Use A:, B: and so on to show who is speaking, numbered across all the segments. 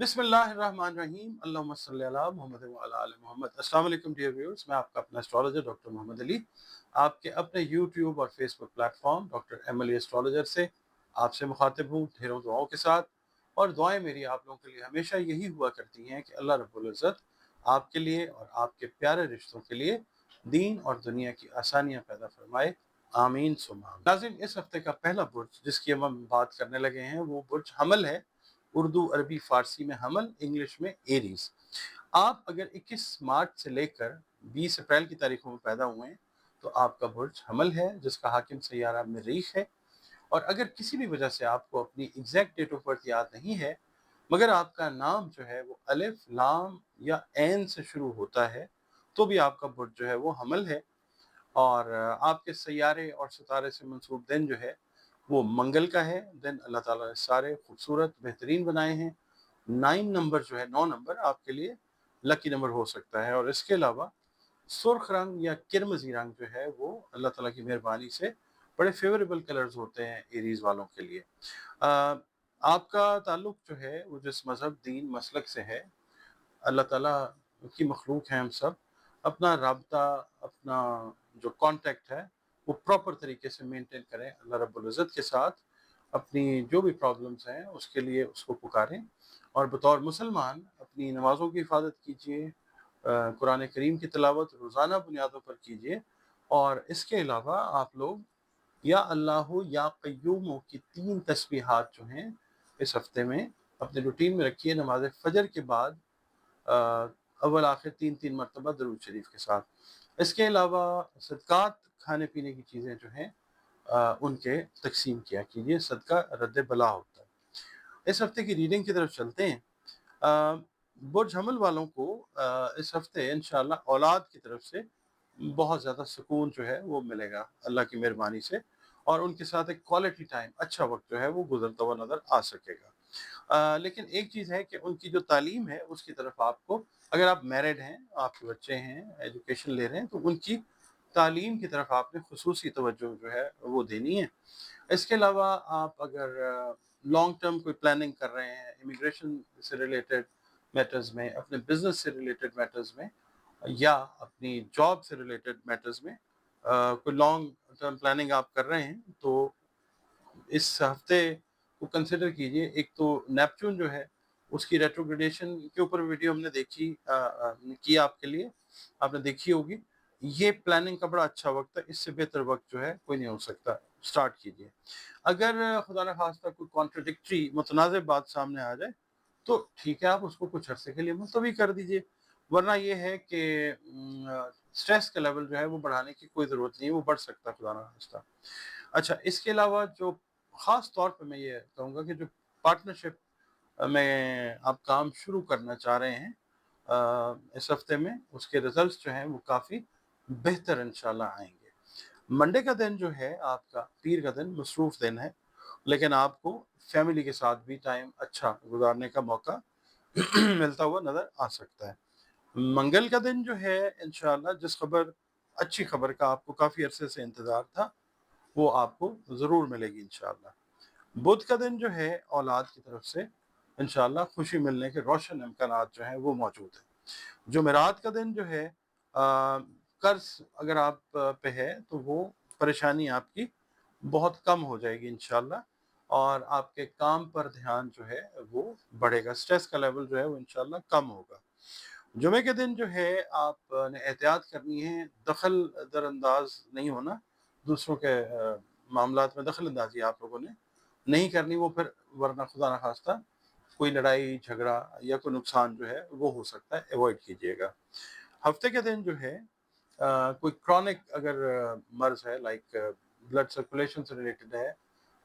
A: बिस्मिल्लाहिर्रहमानिर्रहीम अल्लाहुम्मा सल्ली अला मुहम्मद व अला आलि मोहम्मद। अस्सलाम वालेकुम डियर व्यूअर्स, मैं आपका अपना एस्ट्रोलॉजर डॉक्टर मोहम्मद अली आपके अपने यूट्यूब और Facebook platform doctor Ali astrologer से आपसे मुखातिब हूँ ढेरों दुआओं के साथ। और दुआएं मेरी आप लोगों के लिए हमेशा यही हुआ करती हैं कि अल्लाह रब्बुल इज़्ज़त आपके लिए और आपके प्यारे रिश्तों के लिए दीन और दुनिया की आसानियाँ पैदा फरमाए, आमीन सुम्मा आमीन। नाज़रीन, इस हफ्ते का पहला बुर्ज जिसकी हम बात करने लगे हैं वो बुर्ज हमल है। उर्दू, अरबी, फारसी में हमल, इंग्लिश में एरीज। आप अगर 21 मार्च से लेकर 20 अप्रैल की तारीखों में पैदा हुए हैं तो आपका बुर्ज हमल है, जिसका हाकिम सैयारा मरीख है। और अगर किसी भी वजह से आपको अपनी एग्जैक्ट डेट ऑफ बर्थ याद नहीं है, मगर आपका नाम जो है वो अलिफ, लाम या एन से शुरू होता है, तो भी आपका बुर्ज जो है वो हमल है। और आपके सैयारे और सितारे से मंसूब दिन जो है वो मंगल का है। दिन अल्लाह ताला ने सारे खूबसूरत बेहतरीन बनाए हैं। 9 नंबर आपके लिए लकी नंबर हो सकता है। और इसके अलावा सुर्ख रंग या किरमजी रंग जो है वो अल्लाह ताला की मेहरबानी से बड़े फेवरेबल कलर्स होते हैं एरीज वालों के लिए। आपका ताल्लुक जो है वो जिस मजहब, दीन, मसलक से है, अल्लाह ताला की मखलूक हैं हम सब, अपना राब्ता, अपना जो कांटेक्ट है वो प्रॉपर तरीके से मेंटेन करें अल्लाह रब्बुल इज़्ज़त के साथ। अपनी जो भी प्रॉब्लम्स हैं उसके लिए उसको पुकारें और बतौर मुसलमान अपनी नमाज़ों की हिफाजत कीजिए, कुरान करीम की तिलावत रोज़ाना बुनियादों पर कीजिए। और इसके अलावा आप लोग या अल्लाह या क़य्यूम की 3 तस्बीहात जो हैं इस हफ्ते में अपने रूटीन में रखिए। नमाज फजर के बाद अव्वल आखिर 3-3 मरतबा दरूद शरीफ के साथ। इसके अलावा सदक़ात, खाने पीने की चीज़ें जो हैं उनके तक़सीम किया कीजिए, सदका रद्द बला होता है। इस हफ्ते की रीडिंग की तरफ चलते हैं। बुर्ज हमल वालों को इस हफ्ते इंशाअल्लाह औलाद की तरफ से बहुत ज़्यादा सुकून जो है वो मिलेगा अल्लाह की मेहरबानी से, और उनके साथ एक क्वालिटी टाइम, अच्छा वक्त जो है वो गुजरता हुआ नज़र आ सकेगा। लेकिन एक चीज़ है कि उनकी जो तालीम है उसकी तरफ आपको, अगर आप मैरिड हैं, आपके बच्चे हैं, एजुकेशन ले रहे हैं, तो उनकी तालीम की तरफ आपने खुसूसी तवज्जो जो है वो देनी है। इसके अलावा आप अगर लॉन्ग टर्म कोई प्लानिंग कर रहे हैं, इमिग्रेशन से रिलेटेड मैटर्स में, अपने बिजनेस से रिलेटेड मैटर्स में, या अपनी जॉब से रिलेटेड मैटर्स में कोई लॉन्ग टर्म प्लानिंग आप कर रहे हैं, तो इस हफ्ते को कंसिडर कीजिए। एक तो नेपच्यून जो है उसकी रेट्रोग्रेडेशन के ऊपर वीडियो हमने की आपके लिए, आपने देखी होगी। ये प्लानिंग का बड़ा अच्छा वक्त है, इससे बेहतर वक्त जो है कोई नहीं हो सकता। स्टार्ट कीजिए। अगर खुदा न खास्ता कोई कॉन्ट्रडिक्टरी, मुतनाज़िब बात सामने आ जाए तो ठीक है, आप उसको कुछ अरसे के लिए मुलतवी कर दीजिए। वरना ये है कि स्ट्रेस का लेवल जो है वो बढ़ाने की कोई ज़रूरत नहीं है, वो बढ़ सकता है खुदा न खास्ता। अच्छा, इसके अलावा जो ख़ास तौर पे मैं ये कहूँगा कि जो पार्टनरशिप में आप काम शुरू करना चाह रहे हैं इस हफ्ते में, उसके रिजल्ट्स जो हैं वो काफ़ी बेहतर इंशाल्लाह आएंगे। मंडे का दिन जो है आपका, पीर का दिन मसरूफ़ दिन है, लेकिन आपको फैमिली के साथ भी टाइम अच्छा गुजारने का मौका मिलता हुआ नज़र आ सकता है। मंगल का दिन जो है इंशाल्लाह, जिस खबर, अच्छी खबर का आपको काफ़ी अरसे से इंतज़ार था, वो आपको ज़रूर मिलेगी इंशाल्लाह। बुध का दिन जो है औलाद की तरफ से इंशाल्लाह खुशी मिलने के रोशन इम्कानात जो हैं वो मौजूद हैं। जुमेरात का दिन जो है कर्ज अगर आप पे है तो वो परेशानी आपकी बहुत कम हो जाएगी इंशाल्लाह, और आपके काम पर ध्यान जो है वो बढ़ेगा, स्ट्रेस का लेवल जो है वो इंशाल्लाह कम होगा। जुमे के दिन जो है आपने एहतियात करनी है, दखल दरअंदाज नहीं होना, दूसरों के मामलात में दखल अंदाजी आप लोगों ने नहीं करनी, वो फिर वरना खुदा न खास्ता कोई लड़ाई झगड़ा या कोई नुकसान जो है वो हो सकता है, अवॉइड कीजिएगा। हफ्ते के दिन जो है कोई क्रॉनिक अगर मर्ज है, लाइक ब्लड सर्कुलेशन से रिलेटेड है,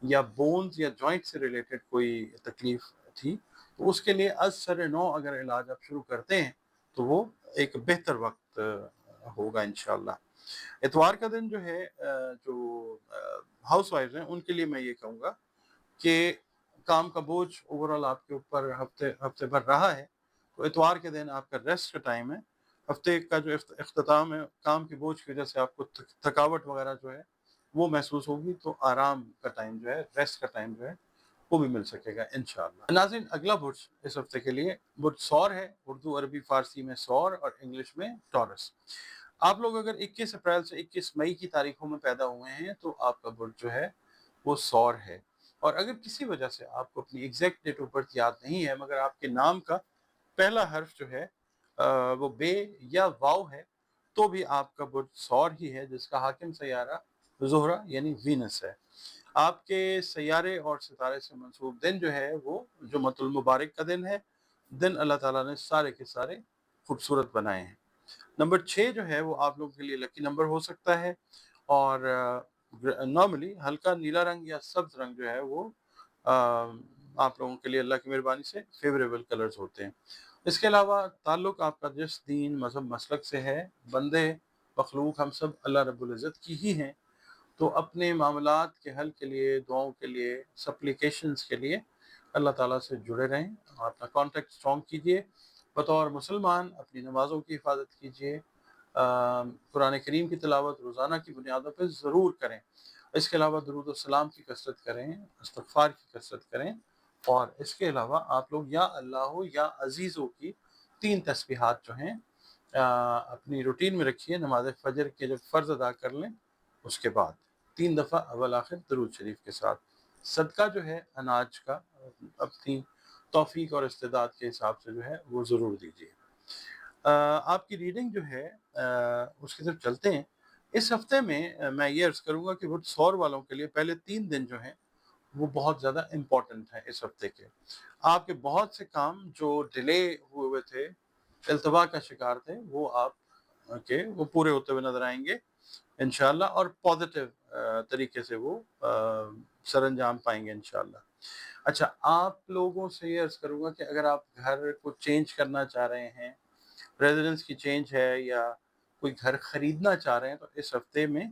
A: या बोन्स या जॉइंट से रिलेटेड कोई तकलीफ थी, तो उसके लिए असर नौ अगर इलाज आप शुरू करते हैं तो वो एक बेहतर वक्त होगा इंशाल्लाह। इतवार का दिन जो है जो हाउस वाइफ हैं उनके लिए मैं ये कहूँगा कि काम का बोझ ओवरऑल आपके ऊपर हफ्ते हफ्ते भर रहा है, तो इतवार के दिन आपका रेस्ट का टाइम है। हफ्ते का जो इख्तिताम है, काम के बोझ की वजह से आपको थकावट वगैरह जो है वो महसूस होगी, तो आराम का टाइम जो है, रेस्ट का टाइम जो है वो भी मिल सकेगा इंशाअल्लाह। नाज़रीन, अगला बुर्ज इस हफ्ते के लिए बुर्ज सौर है। उर्दू, अरबी, फारसी में सौर और इंग्लिश में टॉरस। आप लोग अगर 21 अप्रैल से 21 मई की तारीखों में पैदा हुए हैं तो आपका बुर्ज जो है वो सौर है। और अगर किसी वजह से आपको अपनी एग्जैक्ट डेट ऑफ बर्थ याद नहीं है, मगर आपके नाम का पहला हर्फ जो है वो बे या वाव है, तो भी आपका बुर्ज सौर ही है, जिसका हाकिम सैयारा ज़ोहरा यानी वीनस है। आपके सैयारे और सितारे से मंसूब दिन जो है वो जुमतुल मुबारक का दिन है। दिन अल्लाह ताला ने सारे के सारे खूबसूरत बनाए हैं। नंबर 6 जो है वो आप लोगों के लिए लकी नंबर हो सकता है। और नॉर्मली हल्का नीला रंग या सब्ज रंग जो है वो आप लोगों के लिए अल्लाह की मेहरबानी से फेवरेबल कलर्स होते हैं। इसके अलावा ताल्लुक़ आपका जिस दीन, मज़हब, मसलक से है, बंदे मखलूक हम सब अल्लाह रब्बुल इज़्ज़त की ही हैं। तो अपने मामलात के हल के लिए, दुआओं के लिए, सप्लीकेशंस के लिए अल्लाह ताला से जुड़े रहें। अपना कॉन्टेक्ट स्ट्रॉन्ग कीजिए। बतौर मुसलमान अपनी नमाज़ों की हिफाजत कीजिए। कुरान करीम की तिलावत रोज़ाना की बुनियादों पर ज़रूर करें। इसके अलावा दुरूद व सलाम की कसरत करें, इस्तिग़फ़ार की कसरत करें। और इसके अलावा आप लोग या अल्लाह या अज़ीज़ों की 3 तस्बीहात जो हैं अपनी रूटीन में रखिए। नमाज़ फ़जर के जब फ़र्ज़ अदा कर लें उसके बाद 3 दफ़ा अव्वल आखिर दरूद शरीफ के साथ। सदका जो है अनाज का अपनी तौफ़ीक और इस्तेदाद के हिसाब से जो है वो ज़रूर दीजिए। आपकी रीडिंग जो है उसकी तरफ चलते हैं। इस हफ्ते में मैं ये अर्ज़ करूँगा कि वो सौर वालों के लिए पहले 3 दिन जो हैं वो बहुत ज़्यादा इम्पोर्टेंट हैं इस हफ्ते के। आपके बहुत से काम जो डिले हुए हुए थे, इल्तवा का शिकार थे, वो आप के वो पूरे होते हुए नज़र आएँगे इंशाअल्लाह। और पॉज़िटिव तरीके से वो सरअंजाम पाएँगे इंशाअल्लाह। अच्छा, आप लोगों से ये अर्ज़ करूँगा कि अगर आप घर को चेंज करना चाह रहे हैं, रेज़िडेंस की चेंज है या कोई घर खरीदना चाह रहे हैं, तो इस हफ्ते में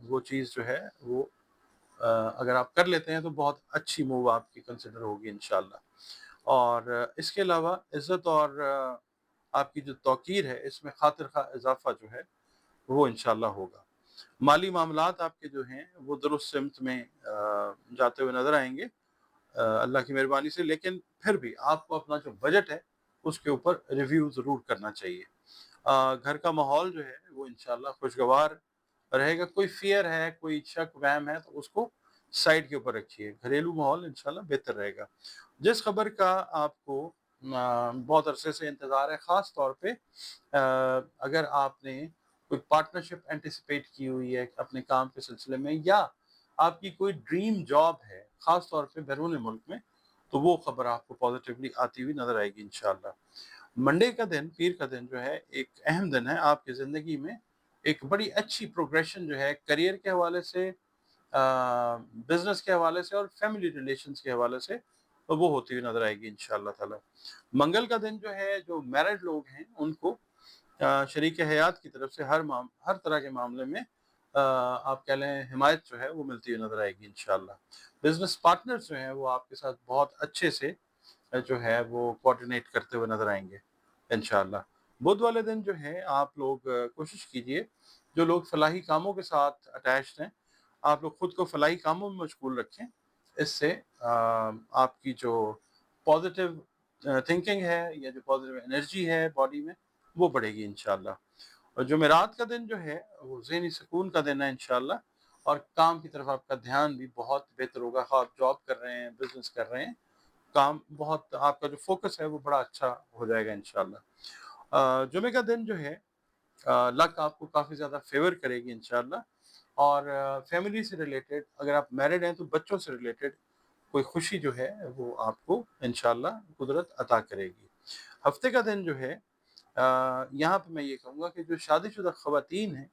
A: वो चीज़ जो है वो अगर आप कर लेते हैं तो बहुत अच्छी मूव आपकी कंसिडर होगी इंशाअल्लाह। और इसके अलावा इज़्ज़त और आपकी जो तौक़ीर है इसमें ख़ातिर ख़्वाह इज़ाफ़ा जो है वो इंशाअल्लाह होगा। माली मामलात आपके जो हैं वो दुरुस्त सिमत में जाते हुए नज़र आएँगे अल्लाह की मेहरबानी से। लेकिन फिर भी आपको अपना जो बजट है उसके ऊपर रिव्यू ज़रूर करना चाहिए। घर का माहौल जो है वो इंशाअल्लाह खुशगवार रहेगा। कोई फ़ियर है, कोई शक वहम है तो उसको साइड के ऊपर रखिए। घरेलू माहौल इंशाअल्लाह बेहतर रहेगा। जिस खबर का आपको बहुत अरसे से इंतज़ार है, ख़ास तौर पे अगर आपने कोई पार्टनरशिप एंटिसिपेट की हुई है अपने काम के सिलसिले में, या आपकी कोई ड्रीम जॉब है ख़ास तौर पे बैरून मुल्क में, तो वो खबर आपको पॉजिटिवली आती हुई नज़र आएगी इंशाअल्लाह। मंडे का दिन, पीर का दिन जो है एक अहम दिन है आपकी ज़िंदगी में। एक बड़ी अच्छी प्रोग्रेशन जो है करियर के हवाले से, बिज़नेस के हवाले से और फैमिली रिलेशंस के हवाले से, तो वो होती हुई नज़र आएगी इंशाअल्लाह ताला। मंगल का दिन जो है, जो मैरिड लोग हैं उनको शरीक हयात की तरफ से हर तरह के मामले में आप कह लें हिमायत जो है वो मिलती हुई नज़र आएगी इंशाअल्लाह। बिज़नेस पार्टनर्स जो हैं वो आपके साथ बहुत अच्छे से जो है वो कोऑर्डिनेट करते हुए नज़र आएँगे इंशाअल्लाह। बुध वाले दिन जो है आप लोग कोशिश कीजिए, जो लोग फलाही कामों के साथ अटैच्ड हैं, आप लोग खुद को फलाही कामों में मशगूल रखें। इससे आपकी जो पॉज़िटिव थिंकिंग है या जो पॉज़िटिव एनर्जी है बॉडी में, वो बढ़ेगी इंशाअल्लाह। और जुमेरात का दिन जो है वो ज़हनी सुकून का दिन है इंशाअल्लाह। और काम की तरफ आपका ध्यान भी बहुत बेहतर होगा। ख़ास आप जॉब कर रहे हैं, बिज़नेस कर रहे हैं, काम बहुत आपका जो फ़ोकस है वो बड़ा अच्छा हो जाएगा इंशाअल्लाह। जुमे का दिन जो है लक आपको काफ़ी ज़्यादा फ़ेवर करेगी इंशाअल्लाह। और फैमिली से रिलेटेड, अगर आप मैरिड हैं तो बच्चों से रिलेटेड कोई खुशी जो है वो आपको इंशाअल्लाह कुदरत अता करेगी। हफ्ते का दिन जो है यहाँ पे मैं ये कहूँगा कि जो शादीशुदा ख़वातीन हैं,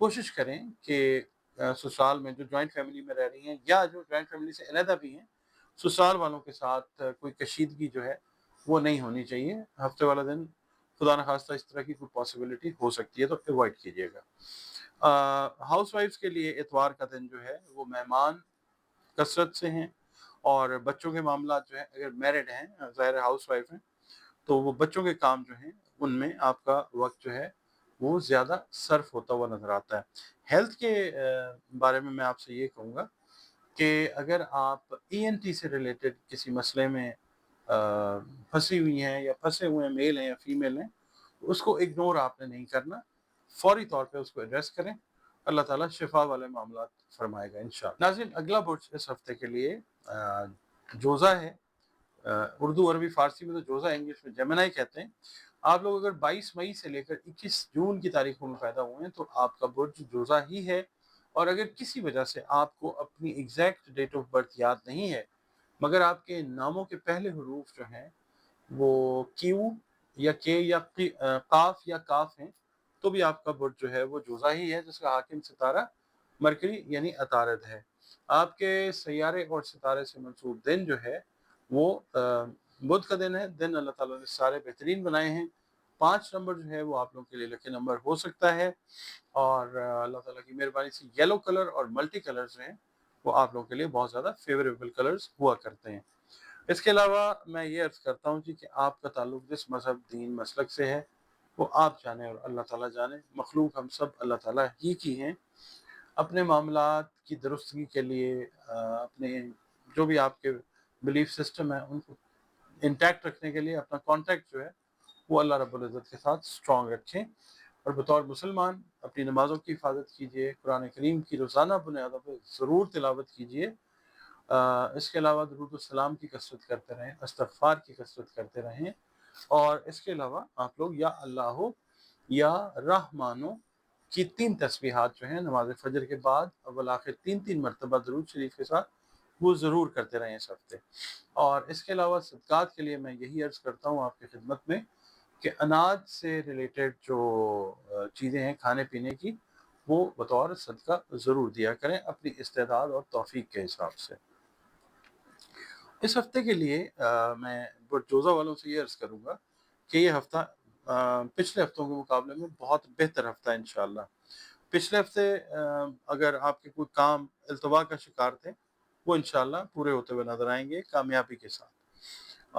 A: कोशिश करें कि ससुराल में जो जॉइंट फैमिली में रह रही हैं या जो जॉइंट फैमिली से अलहदा भी हैं, ससुराल वालों के साथ कोई कशीदगी जो है वो नहीं होनी चाहिए। हफ्ते वाला दिन खुदा न खास्ता इस तरह की कोई पॉसिबिलिटी हो सकती है तो अवॉइड कीजिएगा। हाउसवाइफ्स के लिए इतवार का दिन जो है वो मेहमान कसरत से हैं। और बच्चों के मामलात जो है, अगर मैरिड हैं, ज़ाहिर है हाउसवाइफ हैं, तो वो बच्चों के काम जो हैं उनमें आपका वक़्त जो है वो ज़्यादा सर्फ होता हुआ नज़र आता है। हेल्थ के बारे में मैं आपसे ये कहूँगा کہ اگر آپ ENT سے ریلیٹڈ کسی مسئلے میں پھنسی ہوئی ہیں یا پھنسے ہوئے ہیں، میل ہیں یا فیمیل ہیں، اس کو اگنور آپ نے نہیں کرنا، فوری طور پہ اس کو ایڈریس کریں، اللہ تعالیٰ شفا والے معاملات فرمائے گا انشاءاللہ۔ ناظرین، اگلا برج اس ہفتے کے لیے جوزہ ہے۔ اردو، عربی، فارسی میں تو جوزہ، انگلش میں جیمنائی کہتے ہیں۔ آپ لوگ اگر 22 مئی سے لے کر 21 جون کی تاریخوں میں پیدا ہوئے ہیں تو آپ کا برج جوزہ ہی ہے، اور اگر کسی وجہ سے آپ کو اپنی ایگزیکٹ ڈیٹ آف برتھ یاد نہیں ہے، مگر آپ کے ناموں کے پہلے حروف جو ہیں وہ کیو یا کے یا قاف یا کاف ہیں، تو بھی آپ کا برج جو ہے وہ جوزہ ہی ہے، جس کا حاکم ستارہ مرکری یعنی عطارد ہے۔ آپ کے سیارے اور ستارے سے منسوب دن جو ہے وہ بدھ کا دن ہے۔ دن اللہ تعالیٰ نے سارے بہترین بنائے ہیں۔ 5 نمبر جو ہے وہ آپ لوگوں کے لیے لکی نمبر ہو سکتا ہے، اور اللہ تعالیٰ کی مہربانی سے یلو کلر اور ملٹی کلرز ہیں وہ آپ لوگوں کے لیے بہت زیادہ فیوریبل کلرز ہوا کرتے ہیں۔ اس کے علاوہ میں یہ عرض کرتا ہوں کہ آپ کا تعلق جس مذہب، دین، مسلک سے ہے وہ آپ جانیں اور اللہ تعالیٰ جانے۔ مخلوق ہم سب اللہ تعالیٰ ہی کی ہیں۔ اپنے معاملات کی درستگی کے لیے اپنے جو بھی آپ کے بلیف سسٹم ہیں ان کو انٹیکٹ رکھنے کے لیے اپنا کانٹیکٹ جو ہے وہ اللہ رب العزت کے ساتھ اسٹرانگ رکھیں، اور بطور مسلمان اپنی نمازوں کی حفاظت کیجیے، قرآن کریم کی روزانہ بنیادوں پہ ضرور تلاوت کیجیے۔ اس کے علاوہ درود السلام کی کثرت کرتے رہیں، استغفار کی کثرت کرتے رہیں، اور اس کے علاوہ آپ لوگ یا اللہ یا رحمانو کی 3 تسبیحات جو ہیں نماز فجر کے بعد اول آخر 3 مرتبہ درود شریف کے ساتھ وہ ضرور کرتے رہیں اس ہفتے۔ اور اس کے علاوہ صدقات کے لیے میں یہی عرض کرتا ہوں آپ کی خدمت میں کہ اناج سے ریلیٹڈ جو چیزیں ہیں کھانے پینے کی، وہ بطور صدقہ ضرور دیا کریں اپنی استعداد اور توفیق کے حساب سے۔ اس ہفتے کے لیے میں جوزہ والوں سے یہ عرض کروں گا کہ یہ ہفتہ پچھلے ہفتوں کے مقابلے میں بہت بہتر ہفتہ ہے انشاءاللہ۔ پچھلے ہفتے اگر آپ کے کوئی کام التوا کا شکار تھے وہ انشاءاللہ پورے ہوتے ہوئے نظر آئیں گے کامیابی کے ساتھ۔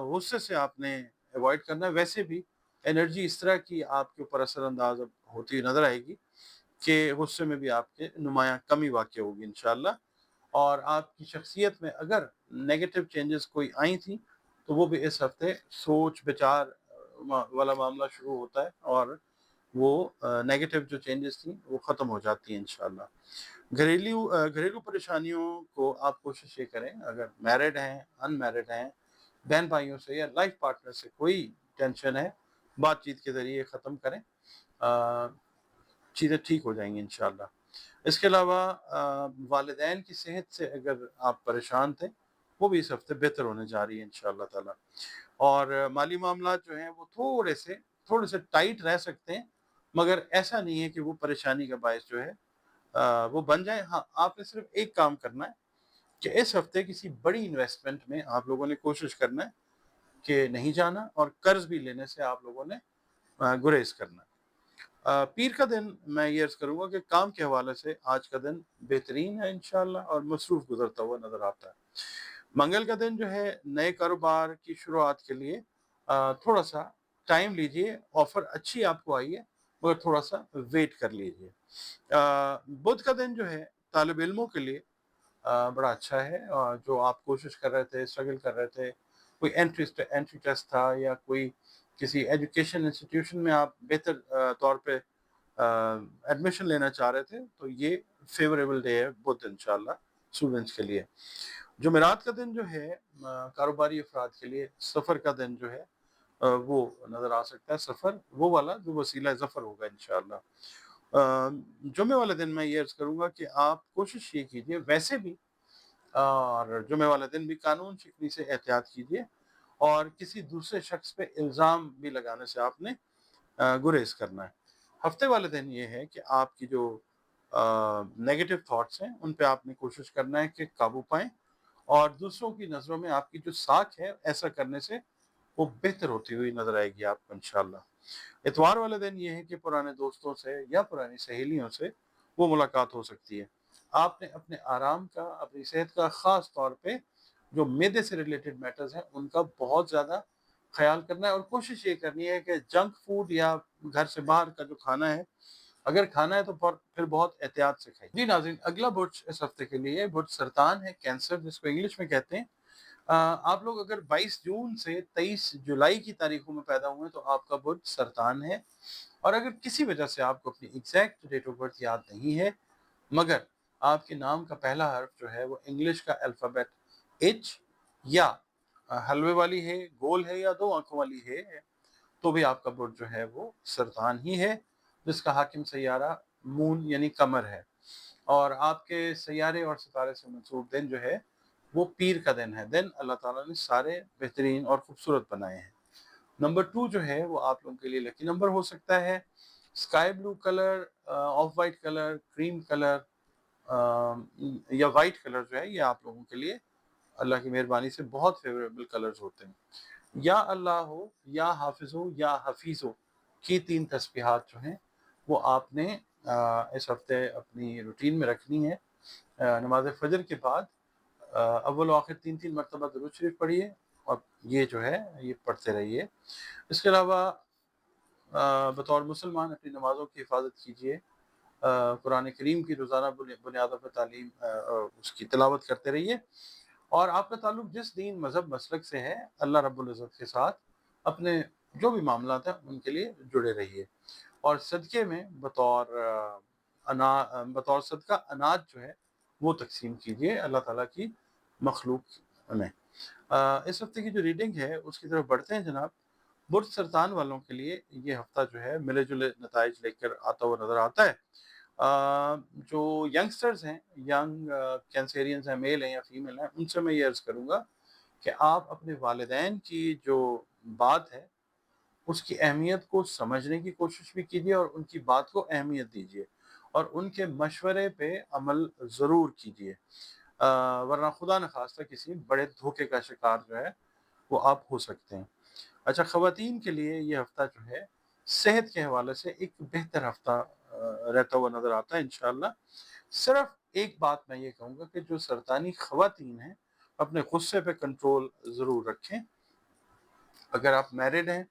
A: غصے سے آپ نے ایوائڈ کرنا ہے۔ ویسے بھی انرجی اس طرح کی آپ کے اوپر اثر انداز ہوتی نظر آئے گی کہ غصے میں بھی آپ کے نمایاں کمی واقع ہوگی انشاءاللہ، اور آپ کی شخصیت میں اگر نیگیٹو چینجز کوئی آئی تھیں تو وہ بھی اس ہفتے سوچ بچار والا معاملہ شروع ہوتا ہے، اور وہ نیگیٹو جو چینجز تھیں وہ ختم ہو جاتی ہیں انشاءاللہ۔ گھریلو پریشانیوں کو آپ کوشش یہ کریں، اگر میرڈ ہیں، ان میرڈ ہیں، بہن بھائیوں سے یا لائف پارٹنر سے کوئی ٹینشن ہے، بات چیت کے ذریعے ختم کریں، چیزیں ٹھیک ہو جائیں گی انشاءاللہ۔ اس کے علاوہ والدین کی صحت سے اگر آپ پریشان تھے وہ بھی اس ہفتے بہتر ہونے جا رہی ہے انشاءاللہ تعالی، اور مالی معاملات جو ہیں وہ تھوڑے سے ٹائٹ رہ سکتے ہیں، مگر ایسا نہیں ہے کہ وہ پریشانی کا باعث جو ہے وہ بن جائیں۔ ہاں، آپ نے صرف ایک کام کرنا ہے کہ اس ہفتے کسی بڑی انویسٹمنٹ میں آپ لوگوں نے کوشش کرنا ہے کہ نہیں جانا، اور قرض بھی لینے سے آپ لوگوں نے گریز کرنا ہے۔ پیر کا دن میں یہ عرض کروں گا کہ کام کے حوالے سے آج کا دن بہترین ہے انشاءاللہ، اور مصروف گزرتا ہوا نظر آتا ہے۔ منگل کا دن جو ہے نئے کاروبار کی شروعات کے لیے تھوڑا سا ٹائم لیجئے، آفر اچھی آپ کو آئی ہے مگر تھوڑا سا ویٹ کر لیجئے۔ بدھ کا دن جو ہے طالب علموں کے لیے بڑا اچھا ہے، جو آپ کوشش کر رہے تھے، اسٹرگل کر رہے تھے، کوئی انٹری ٹیسٹ تھا یا کوئی کسی ایجوکیشن انسٹیٹیوشن میں آپ بہتر طور پہ ایڈمیشن لینا چاہ رہے تھے، تو یہ فیوریبل ڈے ہے بدھ انشاءاللہ اسٹوڈنٹس کے لیے۔ جمعرات کا دن جو ہے کاروباری افراد کے لیے سفر کا دن جو ہے وہ نظر آ سکتا ہے، سفر وہ والا جو وسیلہ ظفر ہوگا انشاءاللہ۔ جمعے والے دن میں یہ عرض کروں گا کہ آپ کوشش یہ کیجئے، ویسے بھی اور جمعے والے دن بھی قانون شکنی سے احتیاط کیجئے، اور کسی دوسرے شخص پہ الزام بھی لگانے سے آپ نے گریز کرنا ہے۔ ہفتے والے دن یہ ہے کہ آپ کی جو نیگیٹو تھاٹس ہیں ان پہ آپ نے کوشش کرنا ہے کہ قابو پائیں، اور دوسروں کی نظروں میں آپ کی جو ساکھ ہے ایسا کرنے سے وہ بہتر ہوتی ہوئی نظر آئے گی آپ کو انشاءاللہ۔ اتوار والے دن یہ ہے کہ پرانے دوستوں سے یا پرانی سہیلیوں سے وہ ملاقات ہو سکتی ہے۔ آپ نے اپنے آرام کا، اپنی صحت کا، خاص طور پہ جو معدے سے ریلیٹڈ میٹرز ہیں ان کا بہت زیادہ خیال کرنا ہے، اور کوشش یہ کرنی ہے کہ جنک فوڈ یا گھر سے باہر کا جو کھانا ہے अगर खाना है तो फिर बहुत एहतियात से खाइए। जी नाज़रीन, अगला बुर्ज इस हफ्ते के लिए बुर्ज सरतान है, कैंसर जिसको इंग्लिश में कहते हैं। आप लोग अगर 22 जून से 23 जुलाई की तारीखों में पैदा हुए तो आपका बुर्ज सरतान है। और अगर किसी वजह से आपको अपनी एग्जैक्ट डेट ऑफ बर्थ याद नहीं है, मगर आपके नाम का पहला हर्फ जो है वो इंग्लिश का अल्फ़ाबेट एच या हलवे वाली है, गोल है या दो आंखों वाली है, तो भी आपका बुर्ज जो है वो सरतान ही है, जिसका हाकिम सैयारा मून यानी कमर है। और आपके सैयारे और सितारे से मंसूब दिन जो है वो पीर का दिन है। दिन अल्लाह ताला ने सारे बेहतरीन और खूबसूरत बनाए हैं। नंबर 2 जो है वो आप लोगों के लिए लकी नंबर हो सकता है। Sky blue colour, of white colour, cream colour या वाइट कलर जो है ये आप लोगों के लिए अल्लाह की मेहरबानी से बहुत फेवरेबल कलर्स होते हैं। या अल्लाह हो, या हाफिज हो, या हफीज हो की 3 तस्बीहात जो हैं वो आपने इस हफ्ते अपनी रूटीन में रखनी है। नमाज फजर के बाद अव्वल आखिर 3-3 मरतबा दुरूद शरीफ पढ़िए और ये जो है ये पढ़ते रहिए। इसके अलावा बतौर मुसलमान अपनी नमाज़ों की हिफाजत कीजिए। कुरान करीम की रोज़ाना बुनियादों पर तालीम उसकी तिलावत करते रहिए। और आपका ताल्लुक जिस दीन मज़हब मसलक से है, अल्लाह रब्बुल इज़्ज़त के साथ अपने जो भी मामलात हैं उनके लिए जुड़े रहिए। और सदक़े में बतौर सदका अनाज जो है वो तक़सीम कीजिए अल्लाह ताला की मखलूक में। इस हफ्ते की जो रीडिंग है उसकी तरफ बढ़ते हैं जनाब। बुर्ज सरतान वालों के लिए ये हफ्ता जो है मिले जुले नताइज लेकर आता हुआ नजर आता है। जो यंगस्टर्स हैं, यंग कैंसेरियंस हैं, मेल हैं या फीमेल हैं, उनसे मैं ये अर्ज़ करूँगा कि आप अपने वालिदैन की जो बात है उसकी अहमियत को समझने की कोशिश भी कीजिए और उनकी बात को अहमियत दीजिए और उनके मशवरे पे अमल ज़रूर कीजिए। वरना खुदा न खास्ता किसी बड़े धोखे का शिकार जो है वो आप हो सकते हैं। अच्छा, ख़वातीन के लिए ये हफ़्ता जो है सेहत के हवाले से एक बेहतर हफ़्ता रहता हुआ नज़र आता है इंशाअल्लाह। सिर्फ़ एक बात मैं ये कहूँगा कि जो सरतानी ख़वातीन हैं, अपने गुस्से पे कंट्रोल ज़रूर रखें। अगर आप मैरिड हैं,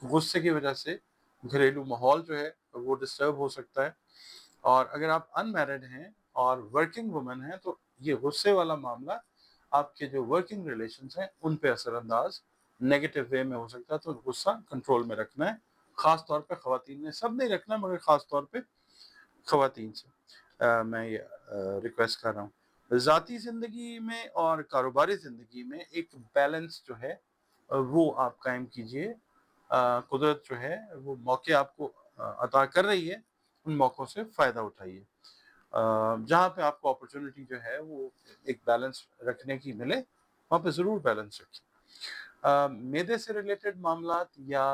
A: गुस्से की वजह से घरेलू माहौल जो है वो डिस्टर्ब हो सकता है। और अगर आप अनमैरिड हैं और वर्किंग वुमन हैं तो ये गुस्से वाला मामला आपके जो वर्किंग रिलेशंस हैं उन पे असरअंदाज नेगेटिव वे में हो सकता है। तो गुस्सा कंट्रोल में रखना है, ख़ास तौर पे ख़वातीन ने, सब नहीं रखना मगर ख़ास तौर पे ख़वातीन से मैं ये रिक्वेस्ट कर रहा हूँ। ज़ाती ज़िंदगी में और कारोबारी ज़िंदगी में एक बैलेंस जो है वो आप कायम कीजिए। कुदरत जो है वो मौके आपको अता कर रही है, उन मौक़ों से फ़ायदा उठाइए। जहाँ पे आपको अपॉर्चुनिटी जो है वो एक बैलेंस रखने की मिले, वहाँ पे ज़रूर बैलेंस रखिए। मैदे से रिलेटेड मामलात या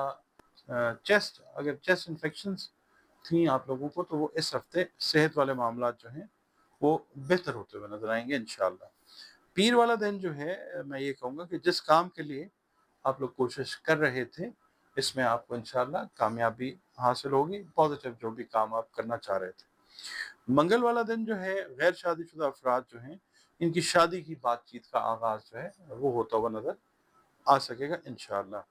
A: अगर चेस्ट इन्फेक्शंस थी आप लोगों को तो वो इस हफ्ते सेहत वाले मामलात जो हैं वो बेहतर होते हुए नज़र आएँगे इंशाअल्लाह। पीर वाला दिन जो है मैं ये कहूँगा कि जिस काम के लिए आप लोग कोशिश कर रहे थे, इसमें आपको इंशाअल्लाह कामयाबी हासिल होगी, पॉज़िटिव जो भी काम आप करना चाह रहे थे। मंगल वाला दिन जो है गैर शादीशुदा अफ़राद जो हैं, इनकी शादी की बातचीत का आगाज़ जो है वो होता हुआ नज़र आ सकेगा इंशाअल्लाह।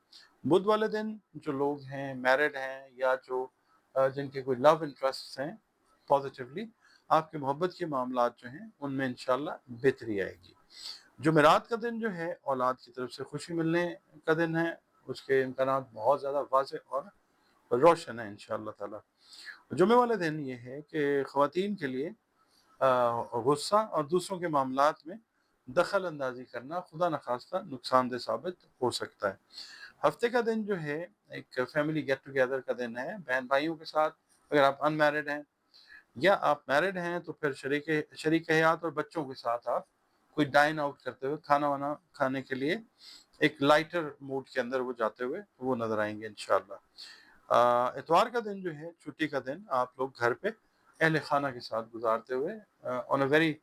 A: बुध वाले दिन जो लोग हैं, मैरिड हैं या जो जिनके कोई लव इंटरेस्ट्स हैं, पॉज़िटिवली आपके मोहब्बत के मामलात जो हैं उनमें इंशाअल्लाह बेहतरी आएगी। जुमेरात का दिन जो है औलाद की तरफ से खुशी मिलने का दिन है, उसके इम्कानात बहुत ज़्यादा वाज़ेह और रोशन है इंशाअल्लाह ताला। जुमे वाले दिन ये है कि ख़वातीन के लिए गुस्सा और दूसरों के मामलात में दखल अंदाज़ी करना खुदा न खास्ता नुकसानदेह साबित हो सकता है। हफ्ते का दिन जो है एक फैमिली गेट टुगेदर का दिन है बहन भाइयों के साथ। अगर आप अनमैरिड हैं या आप मैरिड हैं तो फिर शरीक हयात और बच्चों के साथ आप कोई डाइन आउट करते हुए खाना वाना खाने के लिए एक लाइटर मूड के अंदर वो जाते हुए वो नज़र आएंगे इंशाअल्लाह। इतवार का दिन जो है छुट्टी का दिन, आप लोग घर पे अहल खाना के साथ गुजारते हुए on a very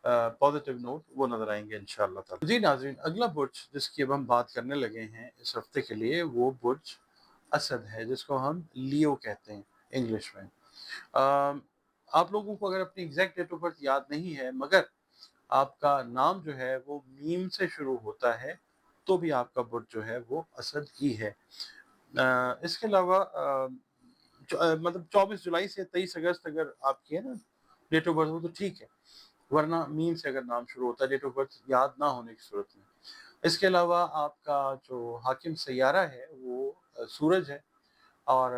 A: positive note वो नज़र आएंगे इंशाअल्लाह ताला। जी नाज़रीन, अगला बुर्ज जिसकी अब हम बात करने लगे हैं इस हफ्ते के लिए वो बुर्ज असद है, जिसको हम लियो कहते हैं इंग्लिश में। अ, आप लोगों को अगर अपनी एग्जैक्ट डेट ऑफ बर्थ याद नहीं है मगर आपका नाम जो है वो मीम से शुरू होता है तो भी आपका बुर्ज जो है वो असद ही है। इसके अलावा مطلب 24 جولائی سے 23 اگست اگر آپ کی ہے نا ڈیٹ آف برتھ ہو تو ٹھیک ہے، ورنہ میم سے اگر نام شروع ہوتا ہے ڈیٹ آف برتھ یاد نہ ہونے کی صورت میں۔ اس کے علاوہ آپ کا جو حاکم سیارہ ہے وہ سورج ہے، اور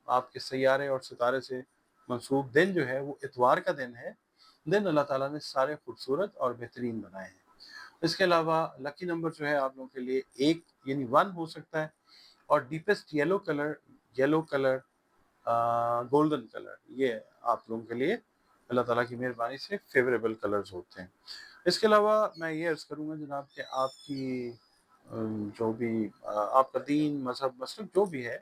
A: آپ کے سیارے اور ستارے سے منسوب دن جو ہے وہ اتوار کا دن ہے۔ دن اللہ تعالیٰ نے سارے خوبصورت اور بہترین بنائے ہیں۔ اس کے علاوہ لکی نمبر جو ہے آپ لوگوں کے لیے 1 یعنی 1 ہو سکتا ہے، اور deepest yellow colour golden colour, یہ آپ لوگوں کے لیے اللہ تعالیٰ کی مہربانی سے فیوریبل کلرز ہوتے ہیں۔ اس کے علاوہ میں یہ عرض کروں گا جناب کہ آپ کی جو بھی آپ کا دین، مذہب، مسلک جو بھی ہے،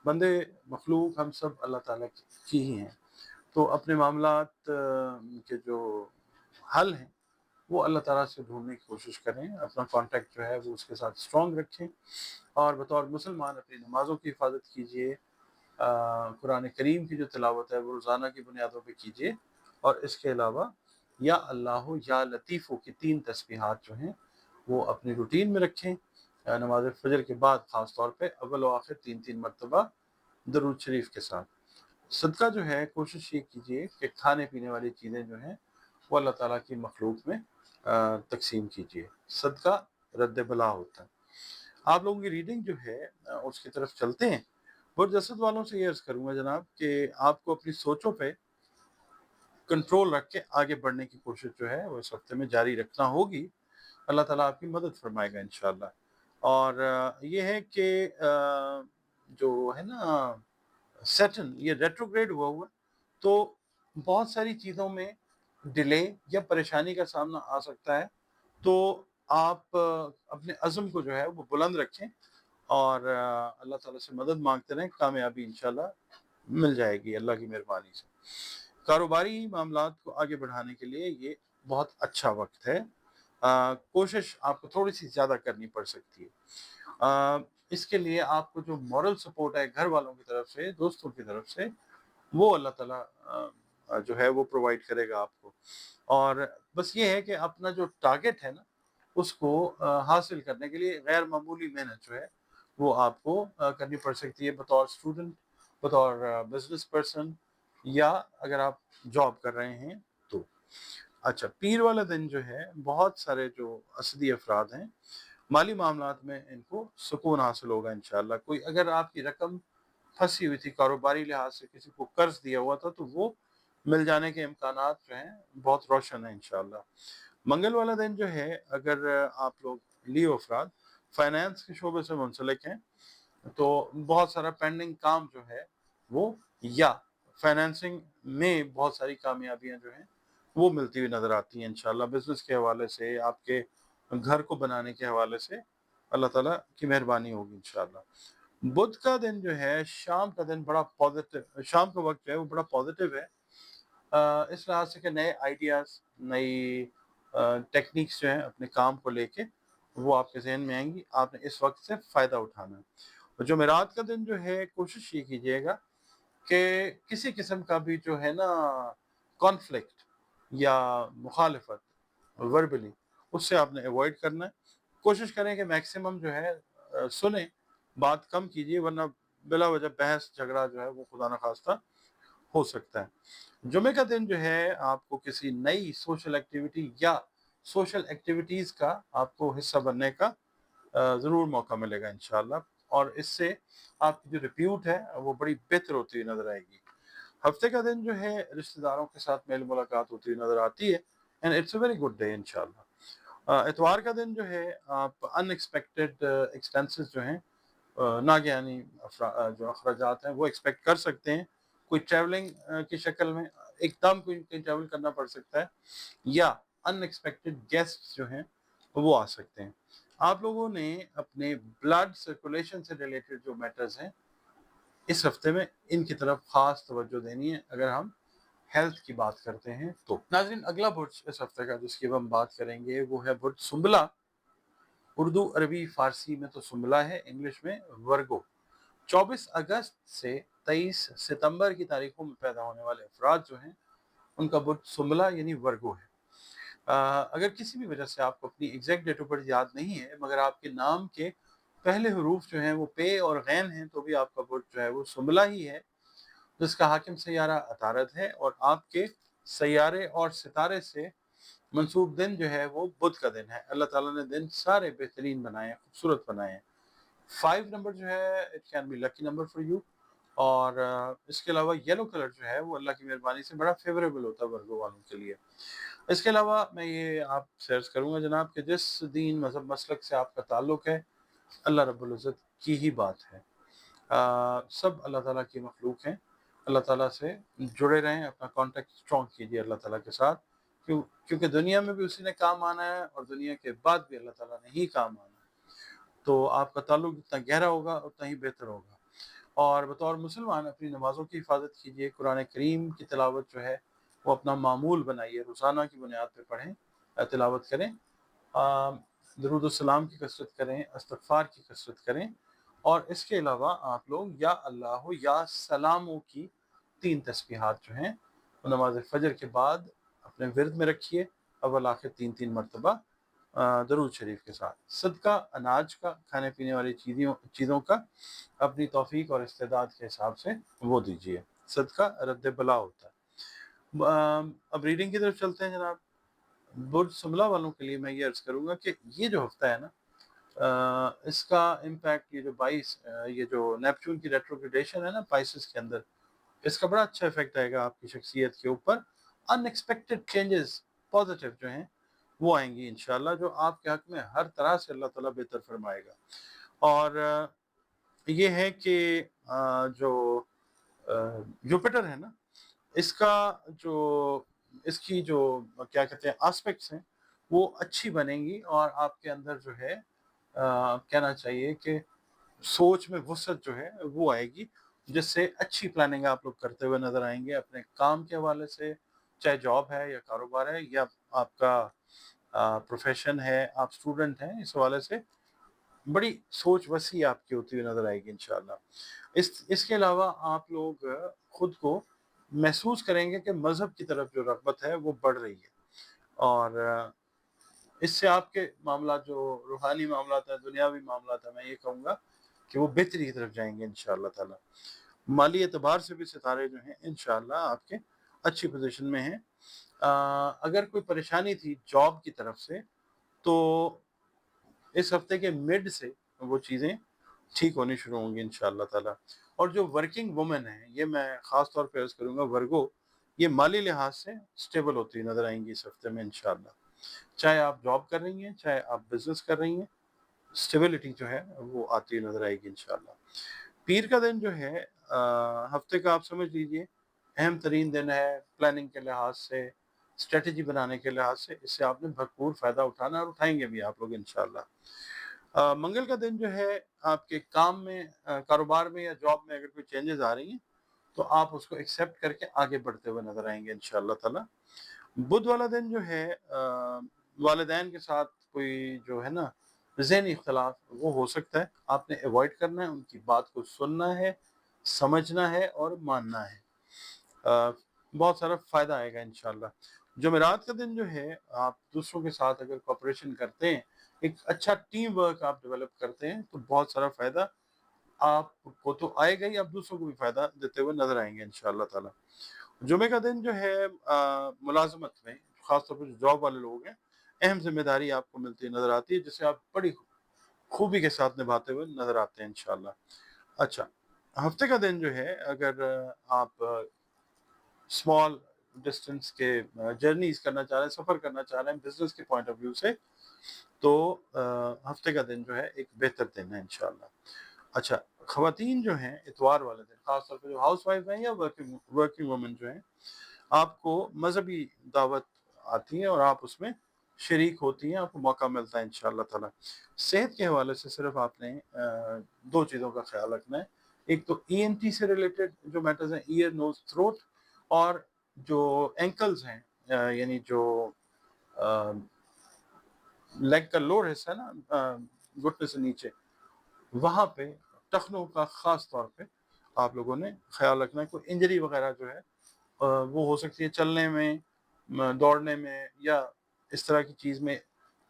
A: بندے مخلوق ہم سب اللہ تعالیٰ کی ہی ہیں، تو اپنے معاملات کے جو حل ہیں وہ اللہ تعالیٰ سے ڈھونڈنے کی کوشش کریں، اپنا کانٹیکٹ جو ہے وہ اس کے ساتھ اسٹرانگ رکھیں، اور بطور مسلمان اپنی نمازوں کی حفاظت کیجیے، قرآن کریم کی جو تلاوت ہے وہ روزانہ کی بنیادوں پہ کیجیے، اور اس کے علاوہ یا اللہ یا لطیفو کی 3 تسبیحات جو ہیں وہ اپنی روٹین میں رکھیں، نماز فجر کے بعد خاص طور پہ اول و آخر 3 مرتبہ درود شریف کے ساتھ۔ صدقہ جو ہے کوشش یہ کیجیے کہ کھانے پینے والی چیزیں جو ہیں وہ اللہ تعالیٰ کی مخلوق میں تقسیم کیجیے، صدقہ رد بلا ہوتا ہے۔ آپ لوگوں کی ریڈنگ جو ہے اس کی طرف چلتے ہیں۔ برجسد والوں سے یہ عرض کروں گا جناب کہ آپ کو اپنی سوچوں پہ کنٹرول رکھ کے آگے بڑھنے کی کوشش جو ہے وہ اس ہفتے میں جاری رکھنا ہوگی، اللہ تعالیٰ آپ کی مدد فرمائے گا انشاءاللہ۔ اور یہ ہے کہ جو ہے نا سیٹن یہ ریٹروگریڈ ہوا تو بہت ساری چیزوں میں ڈیلے یا پریشانی کا سامنا آ سکتا ہے، تو آپ اپنے عزم کو جو ہے وہ بلند رکھیں اور اللہ تعالیٰ سے مدد مانگتے رہیں، کامیابی انشاءاللہ مل جائے گی اللہ کی مہربانی سے۔ کاروباری معاملات کو آگے بڑھانے کے لیے یہ بہت اچھا وقت ہے، کوشش آپ کو تھوڑی سی زیادہ کرنی پڑ سکتی ہے۔ اس کے لیے آپ کو جو مورل سپورٹ ہے گھر والوں کی طرف سے، دوستوں کی طرف سے، وہ اللہ تعالیٰ جو ہے وہ پرووائڈ کرے گا آپ کو۔ اور بس یہ ہے کہ اپنا جو ٹارگٹ ہے نا اس کو حاصل کرنے کے لیے غیر معمولی محنت جو ہے وہ آپ کو کرنی پڑ سکتی ہے، بطور اسٹوڈنٹ، بطور بزنس پرسن، یا اگر آپ جاب کر رہے ہیں تو۔ اچھا، پیر والا دن جو ہے بہت سارے جو اسدی افراد ہیں مالی معاملات میں ان کو سکون حاصل ہوگا انشاءاللہ۔ کوئی اگر آپ کی رقم پھنسی ہوئی تھی کاروباری لحاظ سے، کسی کو قرض دیا ہوا تھا، تو وہ مل جانے کے امکانات جو ہیں بہت روشن ہیں انشاءاللہ۔ منگل والا دن جو ہے اگر آپ لوگ لیو افراد فائنانس کے شعبے سے منسلک ہیں تو بہت سارا پینڈنگ کام جو ہے وہ، یا فائنینسنگ میں بہت ساری کامیابیاں جو ہیں وہ ملتی ہوئی نظر آتی ہیں انشاءاللہ۔ بزنس کے حوالے سے، آپ کے گھر کو بنانے کے حوالے سے اللہ تعالیٰ کی مہربانی ہوگی انشاءاللہ۔ بدھ کا دن جو ہے، شام کا دن بڑا پازیٹیو، شام کا وقت جو ہے وہ بڑا پازیٹیو ہے، اس لحاظ سے کہ نئے آئیڈیاز، نئی ٹیکنیکس جو ہیں اپنے کام کو لے کے وہ آپ کے ذہن میں آئیں گی، آپ نے اس وقت سے فائدہ اٹھانا ہے۔ جمعرات کا دن جو ہے کوشش یہ کیجیے گا کہ کسی قسم کا بھی جو ہے نا کانفلکٹ یا مخالفت وربلی، اس سے آپ نے ایوائڈ کرنا ہے۔ کوشش کریں کہ میکسیمم جو ہے سنیں، بات کم کیجیے، ورنہ بلا وجہ بحث جھگڑا جو ہے وہ خدا نخواستہ ہو سکتا ہے۔ جمعہ کا دن جو ہے آپ کو کسی نئی سوشل ایکٹیویٹی یا سوشل ایکٹیویٹیز کا آپ کو حصہ بننے کا ضرور موقع ملے گا انشاءاللہ، اور اس سے آپ کی جو ریپیوٹ ہے وہ بڑی بہتر ہوتی ہوئی نظر آئے گی۔ ہفتے کا دن جو ہے رشتہ داروں کے ساتھ میل ملاقات ہوتی ہوئی نظر آتی ہے، and it's a very good day انشاءاللہ۔ اتوار کا دن جو ہے آپ ان ایکسپیکٹڈ ایکسپینسز جو ہیں، ناگہانی جو اخراجات ہیں وہ ایکسپیکٹ کر سکتے ہیں، کوئی ٹریولنگ کی شکل میں ایک دم کوئی ٹریول کرنا پڑ سکتا ہے، یا ان ایکسپیکٹڈ گیسٹ جو ہیں وہ آ سکتے ہیں۔ آپ لوگوں نے اپنے بلڈ سرکولیشن سے ریلیٹڈ جو میٹرز ہیں اس ہفتے میں ان کی طرف خاص توجہ دینی ہے اگر ہم ہیلتھ کی بات کرتے ہیں تو۔ ناظرین، اگلا برج اس ہفتے کا جس کی ہم بات کریں گے وہ ہے برج سنبلہ۔ اردو، عربی، فارسی میں تو سنبلہ ہے، انگلش میں ورگو۔ 24 اگست سے 23 ستمبر کی تاریخوں میں پیدا ہونے والے افراد جو ہیں ان کا برج سنبلہ یعنی ورگو ہے۔ اگر کسی بھی وجہ سے آپ کو اپنی ایگزیکٹ ڈیٹ آف برتھ یاد نہیں ہے، مگر آپ کے نام کے پہلے حروف جو ہیں وہ پے اور غین ہیں، تو بھی آپ کا برج جو ہے وہ سنبلہ ہی ہے۔ जिसका हाकिम सैयारा अतारद है, और आपके सैयारे और सितारे से मंसूब दिन जो है वो बुध का दिन है। अल्लाह ताला ने दिन सारे बेहतरीन बनाए हैं, खूबसूरत बनाए हैं। 5 नंबर जो है it can be lucky number for you. और इसके अलावा येलो कलर जो है वो अल्लाह की मेहरबानी से बड़ा फेवरेबल होता है वर्गो वालों के लिए। इसके अलावा मैं ये आपसे अर्ज़ करूँगा जनाब कि जिस दीन मज़हब मसलक से आपका ताल्लुक़ है, अल्लाह रब्बुल इज़्ज़त की ही बात है। सब अल्लाह ताला की मखलूक हैं। अल्लाह ताला से जुड़े रहें, अपना कॉन्टैक्ट स्ट्रॉन्ग कीजिए अल्लाह ताला के साथ, क्योंकि दुनिया में भी उसी ने काम आना है और दुनिया के बाद भी अल्लाह ताला ने ही काम आना है। तो आपका ताल्लुक़ जितना गहरा होगा उतना ही बेहतर होगा। और बतौर मुसलमान अपनी नमाज़ों की हिफाजत कीजिए, कुरान करीम की तिलावत जो है वो अपना मामूल बनाइए, रोज़ाना की बुनियाद पे पढ़ें, तिलावत करें, दरूद सलाम की कसरत करें, इस्तग़फ़ार की कसरत करें। और इसके अलावा आप लोग या अल्लाह या सलामों की 3 तस्बीहात जो हैं वो नमाज फ़जर के बाद अपने विर्द में रखिए, अव्वल आखिर 3-3 मरतबा दरूद शरीफ के साथ। सदका अनाज का, खाने पीने वाली चीज़ों का अपनी तौफीक और इस्तेदाद के हिसाब से वो दीजिए। सदका रद्द बला होता है। अब रीडिंग की तरफ चलते हैं जनाब। बुर्ज शुमला वालों के लिए मैं ये अर्ज़ करूँगा कि ये जो हफ्ता है ना, इसका इम्पैक्ट ये जो नेपच्यून की रेट्रोग्रेडेशन है ना पाइसेस के अंदर, इसका बड़ा अच्छा इफेक्ट आएगा आपकी शख्सियत के ऊपर। अनएक्सपेक्टेड चेंजेस पॉजिटिव जो हैं वो आएंगी इंशाल्लाह, जो आपके हक में हर तरह से अल्लाह ताला बेहतर फरमाएगा। और ये है कि जो जुपिटर है ना, इसका जो इसकी जो क्या कहते हैं एस्पेक्ट्स हैं वो अच्छी बनेंगी, और आपके अंदर जो है कहना चाहिए कि सोच में वुसअत जो है वो आएगी, जिससे अच्छी प्लानिंग आप लोग करते हुए नज़र आएंगे अपने काम के हवाले से, चाहे जॉब है या कारोबार है या आपका प्रोफेशन है, आप स्टूडेंट हैं, इस हवाले से बड़ी सोच वसी आपकी होती हुई नज़र आएगी इंशाल्लाह। इसके अलावा आप लोग खुद को महसूस करेंगे कि मज़हब की तरफ जो रग़बत है वो बढ़ रही है, और इससे आपके मामलात जो रूहानी मामलात हैं, दुनियावी मामलात हैं, मैं ये कहूँगा कि वो बेहतरी की तरफ जाएंगे इंशाअल्लाह ताला। माली एतबार से भी सितारे जो हैं इंशाअल्लाह आपके अच्छी पोजीशन में हैं। अगर कोई परेशानी थी जॉब की तरफ से, तो इस हफ्ते के मिड से वो चीज़ें ठीक होनी शुरू होंगी इंशाअल्लाह ताला। और जो वर्किंग वुमेन है, ये मैं ख़ास तौर पे अर्ज़ करूँगा वर्गो, ये माली लिहाज से स्टेबल होती हुई नज़र आएंगी इस हफ्ते में इंशाअल्लाह। चाहे आप जॉब कर रही हैं, चाहे आप बिज़नेस कर रही हैं, स्टेबिलिटी जो है वो आती हुई नज़र आएगी इंशाअल्लाह। पीर का दिन जो है हफ्ते का आप समझ लीजिए अहम तरीन दिन है, प्लानिंग के लिहाज से, स्ट्रेटजी बनाने के लिहाज से। इससे आपने भरपूर फ़ायदा उठाना और उठाएंगे भी आप लोग इंशाअल्लाह। मंगल का दिन जो है आपके काम में, कारोबार में या जॉब में अगर कोई चेंजेस आ रही हैं तो आप उसको एक्सेप्ट करके आगे बढ़ते हुए नज़र आएंगे इंशाअल्लाह ताला। बुध वाला दिन जो है वालिदैन के साथ कोई जो है ना ज़हनी इख्तिलाफ वो हो सकता है, आपने अवॉइड करना है, उनकी बात को सुनना है, समझना है और मानना है। बहुत सारा फ़ायदा आएगा इंशाअल्लाह। जुमेरात का दिन जो है आप दूसरों के साथ अगर कोऑपरेशन करते हैं, एक अच्छा टीम वर्क आप डेवलप करते हैं, तो बहुत सारा फ़ायदा आपको तो आएगा ही, आप दूसरों को भी फ़ायदा देते हुए नज़र आएंगे इंशाअल्लाह ताला। जुमे का दिन जो है मुलाज़मत में ख़ास तौर पे जो जॉब वाले लोग हैं, अहम ज़िम्मेदारी आपको मिलती नज़र आती है, जिसे आप बड़ी खूबी के साथ निभाते हुए नज़र आते हैं इंशाअल्लाह। अच्छा, हफ्ते का दिन जो है अगर आप स्मॉल डिस्टेंस के जर्नीज़ करना चाह रहे हैं, सफ़र करना चाह रहे हैं बिज़नेस के पॉइंट ऑफ व्यू से, तो हफ्ते का दिन जो है एक बेहतर दिन है इंशाअल्लाह। अच्छा, ख़वातीन जो हैं इतवार वाले दिन, ख़ास तौर पे जो हाउसवाइफ़ हैं या वर्किंग वर्किंग वुमेन जो हैं, आपको मज़हबी दावत आती है और आप उसमें शरीक होती हैं, आपको मौका मिलता है इंशाअल्लाह ताला। सेहत के हवाले से सिर्फ़ आपने 2 चीज़ों का ख़्याल रखना है। एक तो ईएनटी से रिलेटेड जो मैटर्स हैं, ईयर, नोज़, थ्रोट, और जो एंकल्स हैं, यानी जो अ, लेग का लोअर हिस्सा है ना, घुटने से नीचे, वहाँ पे टखनों का ख़ास तौर पे आप लोगों ने ख़्याल रखना है। कोई इंजरी वग़ैरह जो है वो हो सकती है चलने में, दौड़ने में, या इस तरह की चीज़ में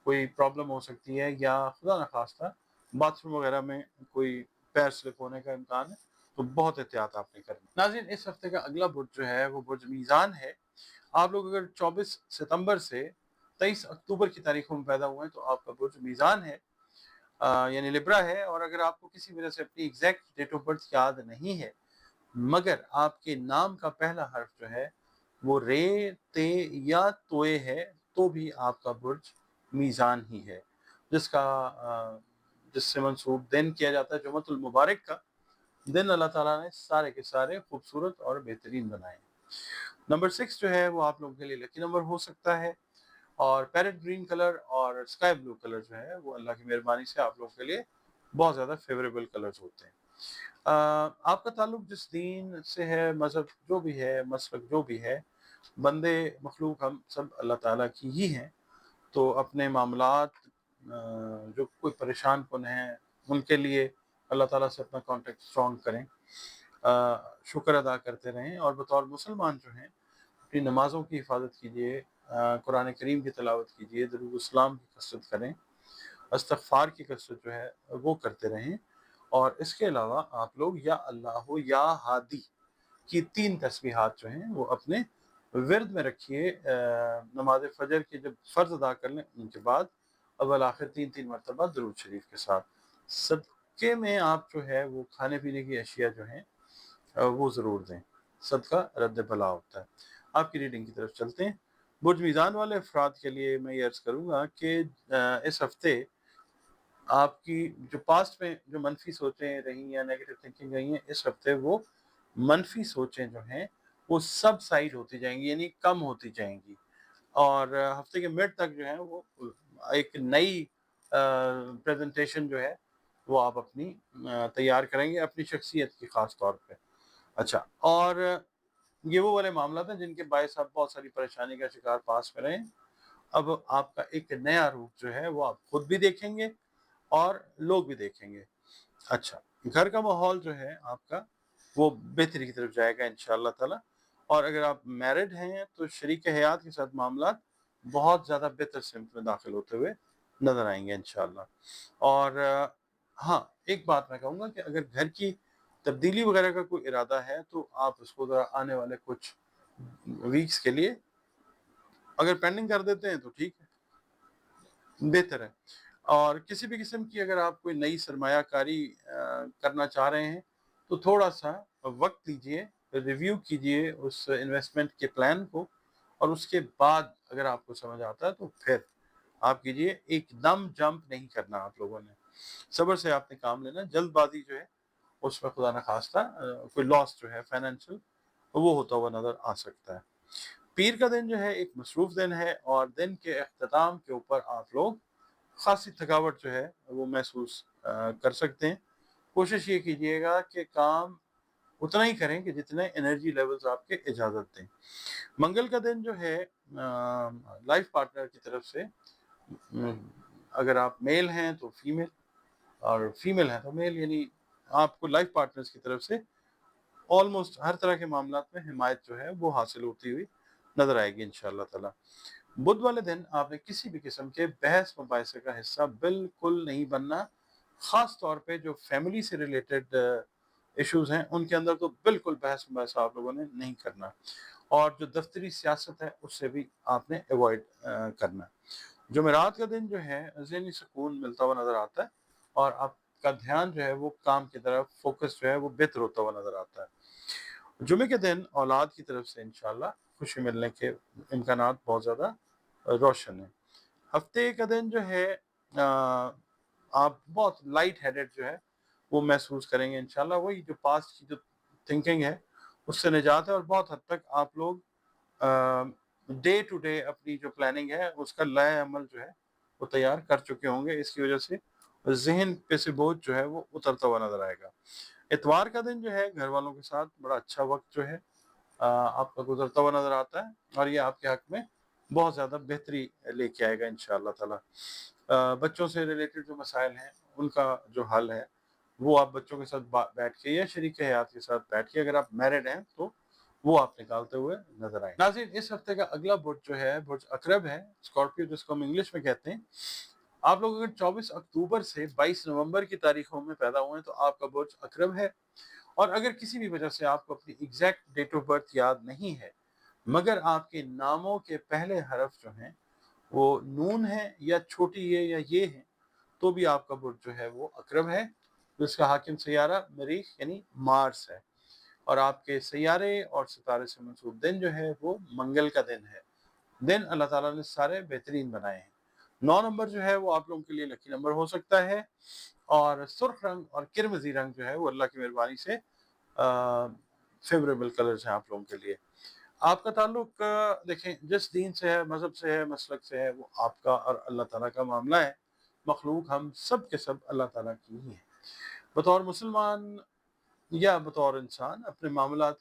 A: कोई प्रॉब्लम हो सकती है, या खुदा न ख़ास्ता बाथरूम वग़ैरह में कोई पैर स्लिप होने का इम्कान है। तो बहुत एहतियात आपने करनी। नाज़रीन, इस हफ्ते का अगला बुर्ज जो है वो बुर्ज मीज़ान है। आप लोग अगर 24 सितंबर से 23 अक्टूबर की तारीखों में पैदा हुए हैं तो आपका बुर्ज मीज़ान है, यानी लिब्रा है। और अगर आपको किसी वजह से अपनी एग्जैक्ट डेट ऑफ बर्थ याद नहीं है, मगर आपके नाम का पहला हर्फ जो है वो रे, ते या तोए है, तो भी आपका बुर्ज मीज़ान ही है, जिससे मंसूब दिन किया जाता है जुमतुल मुबारक का। दिन अल्लाह ताला ने सारे के सारे खूबसूरत और बेहतरीन बनाए। नंबर 6 जो है वो आप लोगों के लिए लकी नंबर हो सकता है, और पैरेट ग्रीन कलर और स्काई ब्लू कलर जो है वो अल्लाह की मेहरबानी से आप लोगों के लिए बहुत ज़्यादा फेवरेबल कलर्स होते हैं। आपका ताल्लुक जिस दीन से है, मज़हब जो भी है, मसलक जो भी है, बंदे मखलूक हम सब अल्लाह ताला की ही हैं। तो अपने मामलात जो कोई परेशान कुन हैं उनके लिए अल्लाह ताला से अपना कॉन्टेक्ट स्ट्रॉन्ग करें, शुक्र अदा करते रहें, और बतौर मुसलमान जो हैं अपनी नमाज़ों की हिफाजत कीजिए, कुरान करीम की तिलावत कीजिए, दरूद इस्लाम की कसरत करें, इस्तग़फ़ार की कसरत जो है वो करते रहें। और इसके अलावा आप लोग या अल्लाह या हादी की 3 तस्बीहात जो हैं वो अपने विर्द में रखिए। नमाज फ़जर की जब फ़र्ज़ अदा कर लें उनके बाद अव्वल आखिर 3-3 मरतबा दुरूद शरीफ के साथ। सदक़े में आप जो है वो खाने पीने की अशिया जो हैं वो ज़रूर दें, सदका रद्द भला होता है। आपकी रीडिंग की तरफ चलते हैं। बुर्ज मीज़ान वाले अफ़राद के लिए मैं ये अर्ज़ करूँगा कि इस हफ़्ते आपकी जो पास्ट में जो मनफी सोचें रही या नेगेटिव थिंकिंग रही हैं, इस हफ्ते वो मनफी सोचें जो हैं वो सब साइड होती जाएंगी, यानी कम होती जाएंगी। और हफ्ते के मिड तक जो है वो एक नई प्रेजेंटेशन जो है वो आप अपनी तैयार करेंगे अपनी शख्सियत की ख़ास तौर पे। अच्छा, और ये वो वाले मामला हैं जिनके बायस आप बहुत सारी परेशानी का शिकार पास में रहे। अब आपका एक नया रूप जो है वो आप खुद भी देखेंगे और लोग भी देखेंगे। अच्छा, घर का माहौल जो है आपका वो बेहतरी की तरफ जाएगा इंशाअल्लाह ताला। और अगर आप मैरिड हैं तो शरीक हयात के साथ मामलात बहुत ज़्यादा बेहतर सिमत में दाखिल होते हुए नज़र आएंगे इंशाअल्लाह। और हाँ, एक बात मैं कहूँगा कि अगर घर की तब्दीली वगैरह का कोई इरादा है तो आप उसको ज़रा आने वाले कुछ वीक्स के लिए अगर पेंडिंग कर देते हैं तो ठीक है, बेहतर है। और किसी भी किस्म की अगर आप कोई नई सरमायाकारी करना चाह रहे हैं तो थोड़ा-सा वक़्त लीजिए, रिव्यू कीजिए उस इन्वेस्टमेंट के प्लान को, और उसके बाद अगर आपको समझ आता है तो फिर आप कीजिए। एकदम जंप नहीं करना आप लोगों ने, सब्र से आपने काम लेना। जल्दबाज़ी जो है उसमें खुदा न ख़ास्ता कोई लॉस जो है फाइनेंशियल वो होता हुआ नज़र आ सकता है। पीर का दिन जो है एक मसरूफ़ दिन है, और दिन के इख्तिताम के ऊपर आप लोग ख़ासी थकावट जो है वो महसूस कर सकते हैं। कोशिश ये कीजिएगा कि काम उतना ही करें कि जितने एनर्जी लेवल्स आपके इजाज़त दें। मंगल का दिन जो है लाइफ पार्टनर की तरफ से, अगर आप मेल हैं तो फीमेल, और फीमेल हैं तो मेल, यानी आपको लाइफ पार्टनर्स की तरफ से ऑलमोस्ट हर तरह के मामलात में हिमायत जो है वो हासिल होती हुई नज़र आएगी इंशाअल्लाह ताला। बुध वाले दिन आपने किसी भी किस्म के बहस मुबाहिसे का हिस्सा बिल्कुल नहीं बनना। ख़ास तौर पे जो फैमिली से रिलेटेड इश्यूज़ हैं उनके अंदर तो बिल्कुल बहस मुबाहिसा आप लोगों ने नहीं करना, और जो दफ्तरी सियासत है उससे भी आपने अवॉइड करना। जुमेरात का दिन जो है ज़हनी सुकून मिलता हुआ नज़र आता है, और आपका ध्यान जो है वो काम की तरफ फोकस जो है वो बेहतर होता हुआ नज़र आता है। जुमे के दिन औलाद की तरफ से इंशाअल्लाह खुशी मिलने के इम्कानात बहुत ज़्यादा रोशन है। हफ्ते का दिन जो है आप बहुत लाइट हेडेड जो है वो महसूस करेंगे इंशाल्लाह। वही जो पास्ट की जो थिंकिंग है उससे निजात है, और बहुत हद तक आप लोग डे टू डे अपनी जो प्लानिंग है उसका लाए अमल जो है वो तैयार कर चुके होंगे। इसकी वजह से जहन पे से बोझ जो है वो उतरता हुआ नजर आएगा। इतवार का दिन जो है घर वालों के साथ बड़ा अच्छा वक्त जो है आपका गुजरता हुआ नजर आता है, और ये आपके हक में बहुत ज़्यादा बेहतरी लेके आएगा इंशाअल्लाह ताला। बच्चों से रिलेटेड जो मसाइल हैं उनका जो हल है वो आप बच्चों के साथ बैठ के या शरीक हयात के साथ बैठ के, अगर आप मैरिड हैं तो वो आप निकालते हुए नजर आए। नाज़रीन, इस हफ्ते का अगला बुर्ज जो है बुर्ज अकरब है, स्कॉर्पियो जिसको हम इंग्लिश में कहते हैं। आप लोग अगर 24 अक्टूबर से 22 नवंबर की तारीखों में पैदा हुए हैं तो आपका बुर्ज अकरब है। और अगर किसी भी वजह से आपको अपनी एग्जैक्ट डेट ऑफ बर्थ याद नहीं है, मगर आपके नामों के पहले हरफ जो हैं वो नून है या छोटी ये या ये है, तो भी आपका बुर्ज जो है वो अकरब है, जिसका हाकिम सैयारा मरीख यानी मार्स है। और आपके सैयारे और सितारे से मंसूब दिन जो है वो मंगल का दिन है। दिन अल्लाह ताला ने सारे बेहतरीन बनाए हैं। 9 नंबर जो है वो आप लोगों के लिए लकी नंबर हो सकता है, और सुर्ख रंग और किरमजी रंग जो है वो अल्लाह की मेहरबानी से फेवरेबल कलर्स हैं आप लोगों के लिए। आपका ताल्लुक देखें जिस दीन से है, मज़हब से है, मसलक से है, वो आपका और अल्लाह ताला का मामला है। मखलूक हम सब के सब अल्लाह ताला की ही है। बतौर मुसलमान या बतौर इंसान अपने मामलात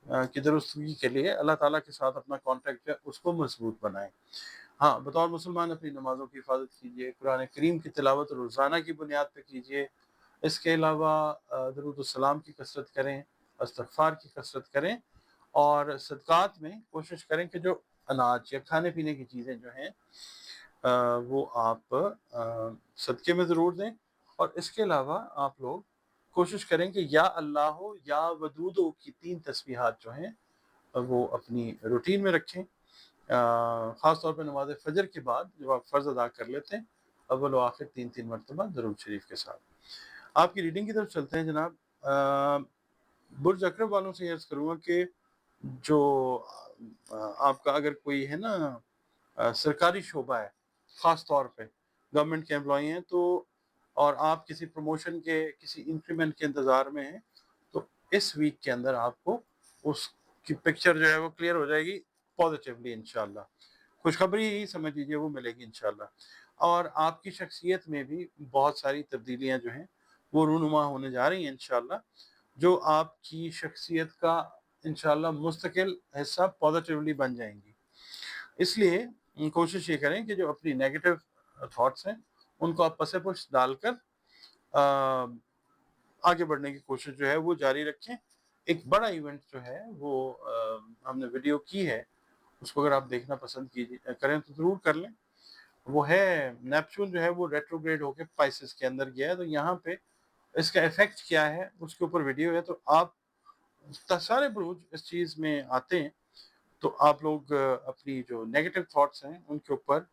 A: की दुरुस्तगी के लिए अल्लाह ताला के साथ अपना कॉन्टैक्ट है उसको मजबूत बनाएं। हाँ, बतौर मुसलमान अपनी नमाज़ों की हिफाजत कीजिए, कुरान करीम की तिलावत रोज़ाना की बुनियाद पे कीजिए। इसके अलावा दरूद सलाम की कसरत करें, इस्तग़फ़ार की कसरत करें, और सदक़ात में कोशिश करें कि जो अनाज या खाने पीने की चीज़ें जो हैं वो आप सदक़े में ज़रूर दें। और इसके अलावा आप लोग कोशिश करें कि या अल्लाह या वदूदो की 3 तस्बीहात जो हैं वो अपनी रूटीन में रखें। ख़ास तौर पे नमाज़ फ़जर के बाद जब आप फ़र्ज़ अदा कर लेते हैं, अव्वल व आखिर 3-3 मरतबा दरूद शरीफ के साथ। आपकी रीडिंग की तरफ चलते हैं जनाब। बुर्ज अकरब वालों से ये अर्ज़ करूँगा कि जो आपका अगर कोई है ना सरकारी शोबा है, ख़ास तौर पे गवर्नमेंट के एम्प्लॉई हैं, तो और आप किसी प्रमोशन के, किसी इंक्रीमेंट के इंतज़ार में हैं, तो इस वीक के अंदर आपको उसकी पिक्चर जो है वो क्लियर हो जाएगी पॉजिटिवली इंशाल्लाह। खुशखबरी ही समझ लीजिए वो मिलेगी इंशाल्लाह। और आपकी शख्सियत में भी बहुत सारी तब्दीलियाँ जो हैं वो रूनुमा होने जा रही हैं इंशाल्लाह, जो आपकी शख्सियत का इंशाल्लाह मुस्तकिल हिस्सा पॉजिटिवली बन जाएंगी। इसलिए कोशिश ये करें कि जो अपनी नेगेटिव थॉट्स हैं उनको आप पसे पुश डालकर आगे बढ़ने की कोशिश जो है वो जारी रखें। एक बड़ा इवेंट जो है वो हमने वीडियो की है, उसको अगर आप देखना पसंद कीजिए करें तो ज़रूर कर लें। वो है नेपच्यून जो है वो रेट्रोग्रेड होके पाइसेस के अंदर गया है, तो यहाँ पे इसका इफेक्ट क्या है उसके ऊपर वीडियो है। तो आप सारे बुरूज इस चीज़ में आते हैं, तो आप लोग अपनी जो नेगेटिव थॉट्स हैं उनके ऊपर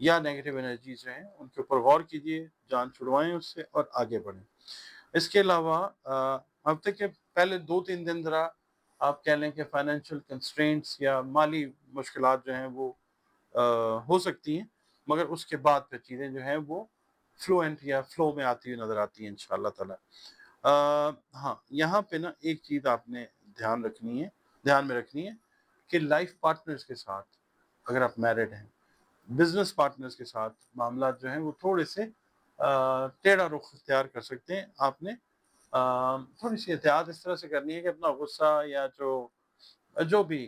A: या नेगेटिव एनर्जीज हैं उनके ऊपर गौर कीजिए, जान छुड़वाएं उससे और आगे बढ़ें। इसके अलावा हफ्ते के पहले 2-3 दिन ज़रा आप कह लें कि फाइनेंशियल कंस्ट्रेंट्स या माली मुश्किलात जो हैं वो हो सकती हैं, मगर उसके बाद फिर चीज़ें जो हैं वो फ्लुएंट या फ्लो में आती हुई नज़र आती हैं इंशाअल्लाह ताला। हाँ, यहाँ पे ना एक चीज़ आपने ध्यान में रखनी है कि लाइफ पार्टनर्स के साथ अगर आप मैरिड हैं, बिजनेस पार्टनर्स के साथ मामला जो हैं वो थोड़े से टेढ़ा रुख इख्तियार कर सकते हैं। आपने थोड़ी सी एहतियात इस तरह से करनी है कि अपना गुस्सा या जो भी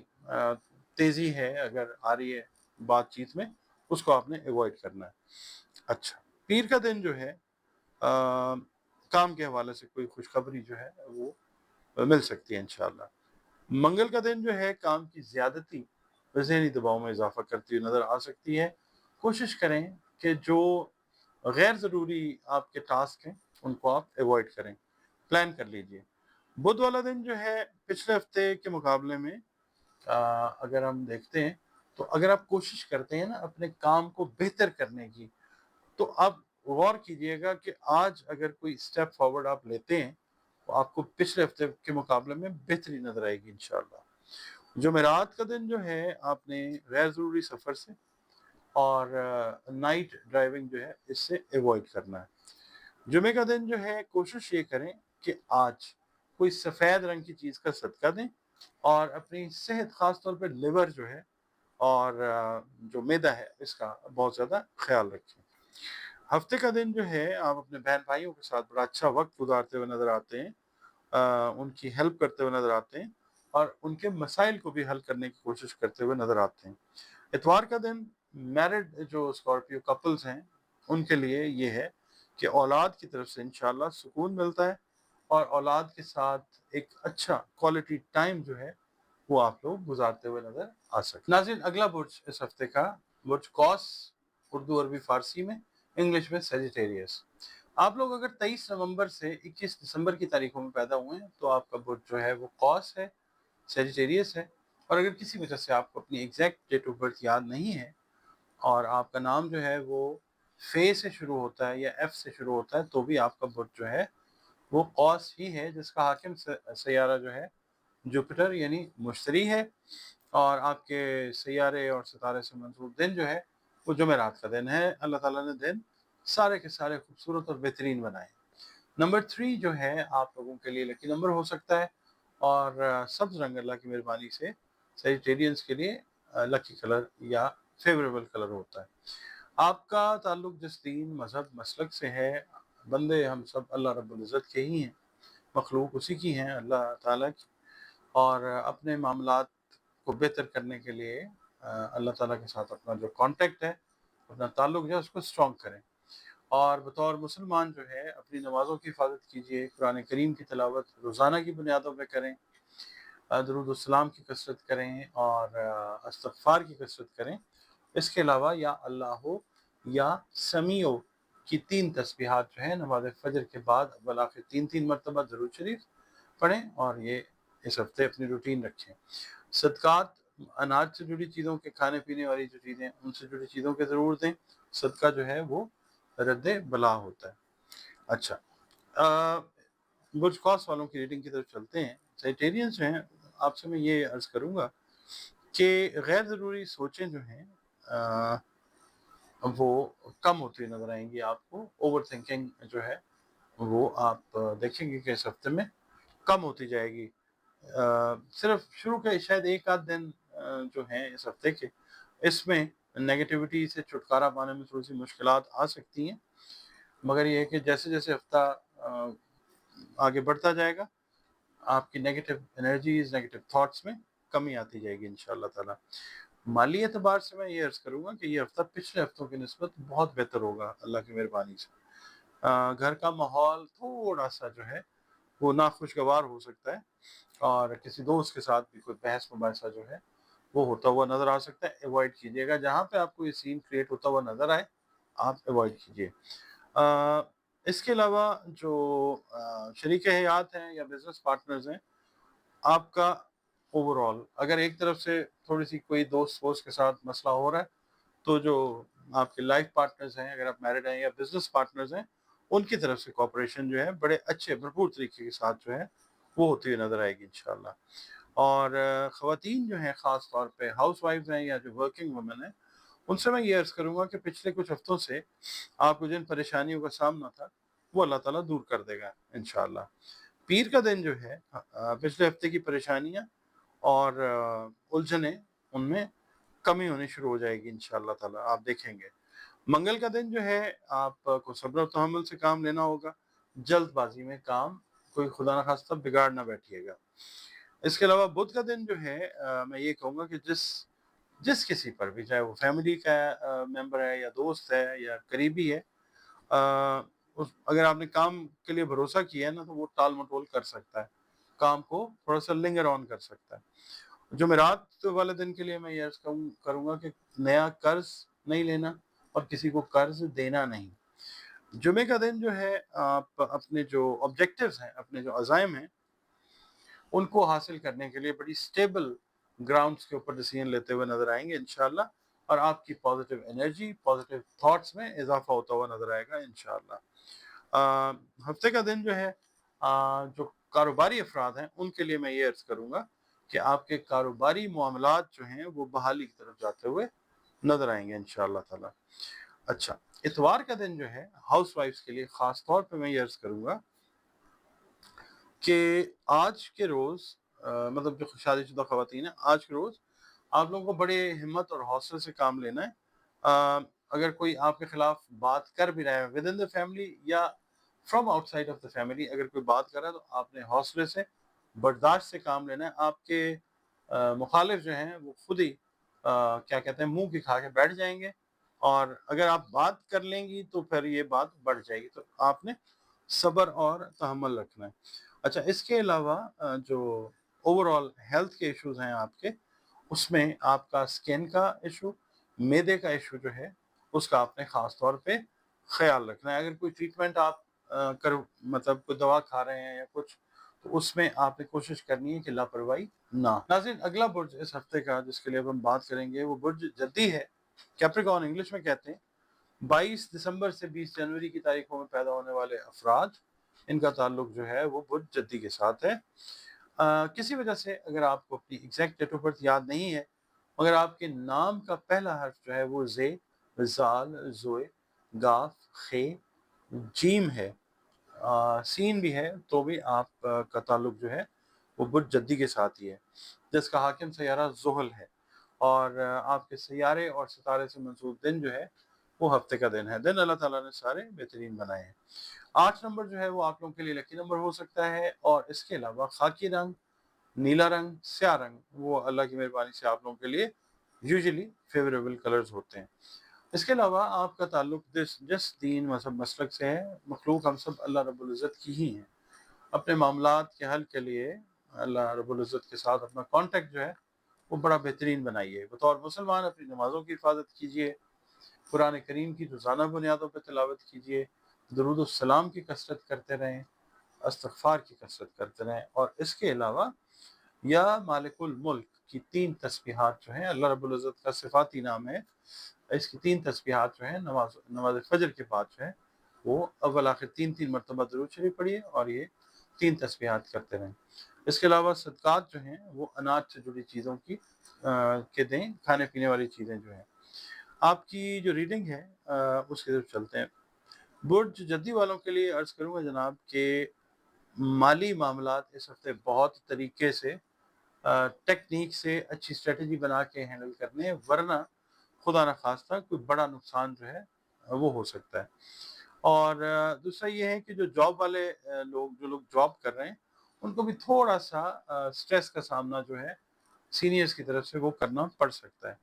A: तेज़ी है अगर आ रही है बातचीत में, उसको आपने अवॉइड करना है। अच्छा, पीर का दिन जो है काम के हवाले से कोई खुशखबरी जो है वो मिल सकती है इंशाअल्लाह। मंगल का दिन जो है काम की ज़्यादती व ज़हनी दबाव में इज़ाफ़ा करती हुई नज़र आ सकती है। कोशिश करें कि जो गैर ज़रूरी आपके टास्क हैं उनको आप अवॉइड करें, प्लान कर लीजिए। बुध वाला दिन जो है पिछले हफ्ते के मुकाबले में अगर हम देखते हैं, तो अगर आप कोशिश करते हैं ना अपने काम को बेहतर करने की, तो आप गौर कीजिएगा कि आज अगर कोई स्टेप फॉरवर्ड आप लेते हैं, तो आपको पिछले हफ्ते के मुकाबले में बेहतरी नज़र आएगी इंशाअल्लाह। जुमेरात का दिन जो है आपने गैर ज़रूरी सफ़र से और नाइट ड्राइविंग जो है इससे अवॉइड करना है। जुमे का दिन जो है कोशिश ये करें कि आज कोई सफ़ेद रंग की चीज़ का सदका दें, और अपनी सेहत ख़ास तौर पे लिवर जो है और जो मैदा है इसका बहुत ज़्यादा ख्याल रखें। हफ्ते का दिन जो है आप अपने बहन भाइयों के साथ बड़ा अच्छा वक्त गुजारते हुए नज़र आते हैं, उनकी हेल्प करते हुए नज़र आते हैं, और उनके मसाइल को भी हल करने की कोशिश करते हुए नज़र आते हैं। इतवार का दिन मैरिड जो स्कॉर्पियो कपल्स हैं उनके लिए ये है कि औलाद की तरफ से इंशाल्लाह सुकून मिलता है, और औलाद के साथ एक अच्छा क्वालिटी टाइम जो है वो आप लोग गुजारते हुए नज़र आ सकते हैं। नाज़रीन, अगला बुर्ज इस हफ्ते का बुर्ज कौस, उर्दू अरबी फ़ारसी में इंग्लिश में सेजिटेरियस। आप लोग अगर 23 नवंबर से 21 दिसंबर की तारीखों में पैदा हुए हैं तो आपका बुध जो है वो कॉस है, सेजिटेरियस है। और अगर किसी वजह से आपको अपनी एग्जैक्ट डेट ऑफ बर्थ याद नहीं है और आपका नाम जो है वो फे से शुरू होता है या एफ से शुरू होता है, तो भी आपका बुध जो है वो कॉस ही है, जिसका हाकिम सैयारा जो है जुपिटर यानी मुश्तरी है। और आपके सैयारे और सितारे से मंसूब दिन जो है वो जुमेरात का दिन है। अल्लाह ताला ने दिन सारे के सारे खूबसूरत और बेहतरीन बनाए। नंबर 3 जो है आप लोगों के लिए लकी नंबर हो सकता है, और सब्ज़ रंग अल्लाह की मेहरबानी से सेजिटेरियंस के लिए लकी कलर या फेवरेबल कलर होता है। आपका ताल्लुक जिस दीन, मज़हब, मसलक से है, बंदे हम सब अल्लाह रब्बुल इज़्ज़त के ही हैं, मखलूक उसी की हैं, अल्लाह ताला की। और अपने मामलात को बेहतर करने के लिए अल्लाह ताला के साथ अपना जो कॉन्टेक्ट है, अपना ताल्लुक जो है उसको स्ट्रॉन्ग करें। और बतौर मुसलमान जो है अपनी नमाज़ों की हिफाजत कीजिए, कुरान करीम की तिलावत रोज़ाना की बुनियादों पे करें, दरूद व सलाम की कसरत करें और इस्तग़फ़ार की कसरत करें। इसके अलावा या अल्लाह हो या समीओ की 3 तस्बीहात जो है नमाज फ़जर के बाद अव्वल आखिर 3-3 मरतबा दरूद शरीफ पढ़ें, और ये इस हफ्ते अपनी रूटीन रखें। सदक़ात, अनाज से जुड़ी चीज़ों के, खाने पीने वाली जो चीज़ें उनसे जुड़ी चीज़ों के ज़रूर दें। सदका जो है वो रद्द बला होता है। अच्छा, बुर्ज कॉस वालों की रीडिंग की तरफ चलते हैं। सेजिटेरियंस जो हैं, आपसे मैं ये अर्ज़ करूँगा कि गैर ज़रूरी सोचें जो हैं वो कम होती नज़र आएंगी आपको। ओवर थिंकिंग जो है वो आप देखेंगे कि इस हफ्ते में कम होती जाएगी। सिर्फ शुरू के शायद एक आध दिन जो हैं इस हफ्ते के, इसमें नेगेटिविटी से छुटकारा पाने में थोड़ी सी मुश्किलात आ सकती हैं, मगर ये है कि जैसे जैसे हफ्ता आगे बढ़ता जाएगा आपकी नेगेटिव एनर्जीज, नेगेटिव थॉट्स में कमी आती जाएगी इंशाअल्लाह ताला। माली एतबार से मैं ये अर्ज़ करूँगा कि ये हफ्ता पिछले हफ्तों की निस्बत बहुत बेहतर होगा अल्लाह की मेहरबानी से। घर का माहौल थोड़ा सा जो है वो नाखुशगवार हो सकता है, और किसी दोस्त के साथ भी कोई बहस मुबाहिसा जो है वो होता हुआ नज़र आ सकता है। अवॉइड कीजिएगा, जहाँ पे आपको ये सीन क्रिएट होता हुआ नज़र आए आप अवॉइड कीजिए। इसके अलावा जो शरीक हयात हैं या बिज़नेस पार्टनर्स हैं, आपका ओवरऑल अगर एक तरफ से थोड़ी सी कोई दोस्त वोस्त के साथ मसला हो रहा है, तो जो आपके लाइफ पार्टनर्स हैं, अगर आप मैरिड हैं या बिजनेस पार्टनर्स हैं, उनकी तरफ से कोऑपरेशन जो है बड़े अच्छे भरपूर तरीके के साथ जो है वो होती हुई नज़र आएगी इंशाल्लाह। और ख़वातीन जो हैं, ख़ास तौर पे हाउस वाइफ्स हैं या जो वर्किंग वुमेन हैं, उनसे मैं ये अर्ज़ करूँगा कि पिछले कुछ हफ्तों से आपको जिन परेशानियों का सामना था वो अल्लाह ताला दूर कर देगा इंशाल्लाह। पीर का दिन जो है पिछले हफ्ते की परेशानियाँ और उलझनें उनमें कमी होनी शुरू हो जाएगी इंशाअल्लाह ताला, आप देखेंगे। मंगल का दिन जो है आपको सब्र और तहम्मुल से काम लेना होगा। जल्दबाजी में काम कोई खुदा न खास्ता बिगाड़ ना बैठिएगा। इसके अलावा बुध का दिन जो है मैं ये कहूँगा कि जिस जिस किसी पर भी, चाहे वो फैमिली का मेंबर है या दोस्त है या करीबी है, उस अगर आपने काम के लिए भरोसा किया है ना, तो वो टाल-मटोल कर सकता है। काम को थोड़ा-सा लिंगर ऑन कर सकता है। जुमेरात वाले दिन के लिए मैं ये अर्ज़ करूँगा कि नया कर्ज़ नहीं लेना और किसी को कर्ज़ देना नहीं। जुमे का दिन जो है आप अपने जो ऑब्जेक्टिव्स हैं, अपने जो अज़ाइम हैं, उनको हासिल करने के लिए बड़ी स्टेबल ग्राउंड्स के ऊपर डिसीजन लेते हुए नज़र आएँगे इंशाअल्लाह, और आपकी पॉज़िटिव एनर्जी, पॉज़िटिव थॉट्स में इज़ाफ़ा होता हुआ नज़र आएगा इंशाअल्लाह। हफ्ते का दिन जो है जो कारोबारी अफराद हैं उनके लिए मैं ये अर्ज़ करूँगा कि आपके कारोबारी मामलात जो हैं वो बहाली की तरफ जाते हुए नज़र आएंगे इंशाअल्लाह ताला। अच्छा, इतवार का दिन जो है हाउस वाइफ्स के लिए ख़ास तौर पे मैं ये अर्ज़ करूँगा कि आज के रोज़ मतलब जो शादीशुदा ख़वातीन हैं, आज के रोज़ आप लोगों को बड़े हिम्मत और हौसले से काम लेना है। अगर कोई आपके खिलाफ बात कर भी रहा है विद इन द फैमिली या from outside of the family, अगर कोई बात कर रहा है तो आपने हौसले से, बर्दाश्त से काम लेना है। आपके मुखालिफ जो हैं वो खुद ही क्या कहते हैं, मुंह की खा के बैठ जाएंगे, और अगर आप बात कर लेंगी तो फिर ये बात बढ़ जाएगी। तो आपने सब्र और तहम्मुल रखना है। अच्छा, इसके अलावा जो ओवरऑल हेल्थ के इश्यूज हैं आपके, उसमें आपका स्किन का इशू, मैदे का इशू जो है उसका आपने ख़ास तौर पे ख़्याल रखना है। अगर कोई ट्रीटमेंट आप कर मतलब कोई दवा खा रहे हैं या कुछ, तो उसमें आपने कोशिश करनी है कि लापरवाही ना। नाज़रीन, अगला बुर्ज इस हफ्ते का जिसके लिए अब हम बात करेंगे वो बुर्ज जद्दी है। कैप्रिकॉर्न इंग्लिश में कहते हैं। 22 दिसंबर से 20 जनवरी की तारीखों में पैदा होने वाले अफराद, इनका ताल्लुक जो है वो बुर्ज जद्दी के साथ है। किसी वजह से अगर आपको अपनी एग्जैक्ट डेट ऑफ बर्थ याद नहीं है, मगर आपके नाम का पहला हर्फ जो है वो जे, जाल, जोए, गाफ, खे, जीम है, सीन भी है, तो भी आप का ताल्लुक जो है वो बुर्ज जद्दी के साथ ही है, जिसका हाकिम सैयारा ज़ुहल है। और आपके सैयारे और सितारे से मंसूब दिन जो है वो हफ्ते का दिन है। दिन अल्लाह ताला ने सारे बेहतरीन बनाए हैं। 8 नंबर जो है वो आप लोगों के लिए लकी नंबर हो सकता है, और इसके अलावा खाकी रंग, नीला रंग, स्याह रंग वो अल्लाह की मेहरबानी से आप लोगों के लिए यूजुअली फेवरेबल कलर्स होते हैं। इसके अलावा आपका ताल्लुक जिस दीन मजहब मसलक से है, मखलूक हम सब अल्लाह रब्बुल इज़्ज़त की ही हैं। अपने मामलात के हल के लिए अल्लाह रब्बुल इज़्ज़त के साथ अपना कॉन्टेक्ट जो है वो बड़ा बेहतरीन बनाइए। बतौर मुसलमान अपनी नमाज़ों की हिफाजत कीजिए, कुरान करीम की रोज़ाना बुनियादों पर तिलावत कीजिए, दरूद और सलाम की कसरत करते रहें, इस्तग़फ़ार की कसरत करते रहें, और इसके अलावा या मालिकुल मुल्क की 3 तस्बीहात जो हैं, अल्लाह रब्बुल इज़्ज़त का सिफ़ाती नाम है। इसकी 3 तस्बीहात जो हैं नमाज़ फ़जर के बाद जो है वो अव्वल आखिर 3-3 मरतबा दरूद शरीफ पढ़िए और ये 3 तस्बीहात करते रहें। इसके अलावा सदक़ात जो हैं वो अनाज से जुड़ी चीज़ों की के दें, खाने-पीने वाली चीज़ें जो हैं। आपकी जो रीडिंग है उसकी तरफ चलते हैं। बुर्ज जद्दी वालों के लिए अर्ज़ करूँगा जनाब कि माली मामलात इस हफ़्ते बहुत तरीके से टेक्नीक से अच्छी स्ट्रेटजी बना के हैंडल करने हैं, वरना खुदा न खास्ता कोई बड़ा नुकसान जो है वो हो सकता है। और दूसरा ये है कि जो जॉब वाले जो लोग जॉब कर रहे हैं, उनको भी थोड़ा-सा स्ट्रेस का सामना जो है सीनियर्स की तरफ से वो करना पड़ सकता है।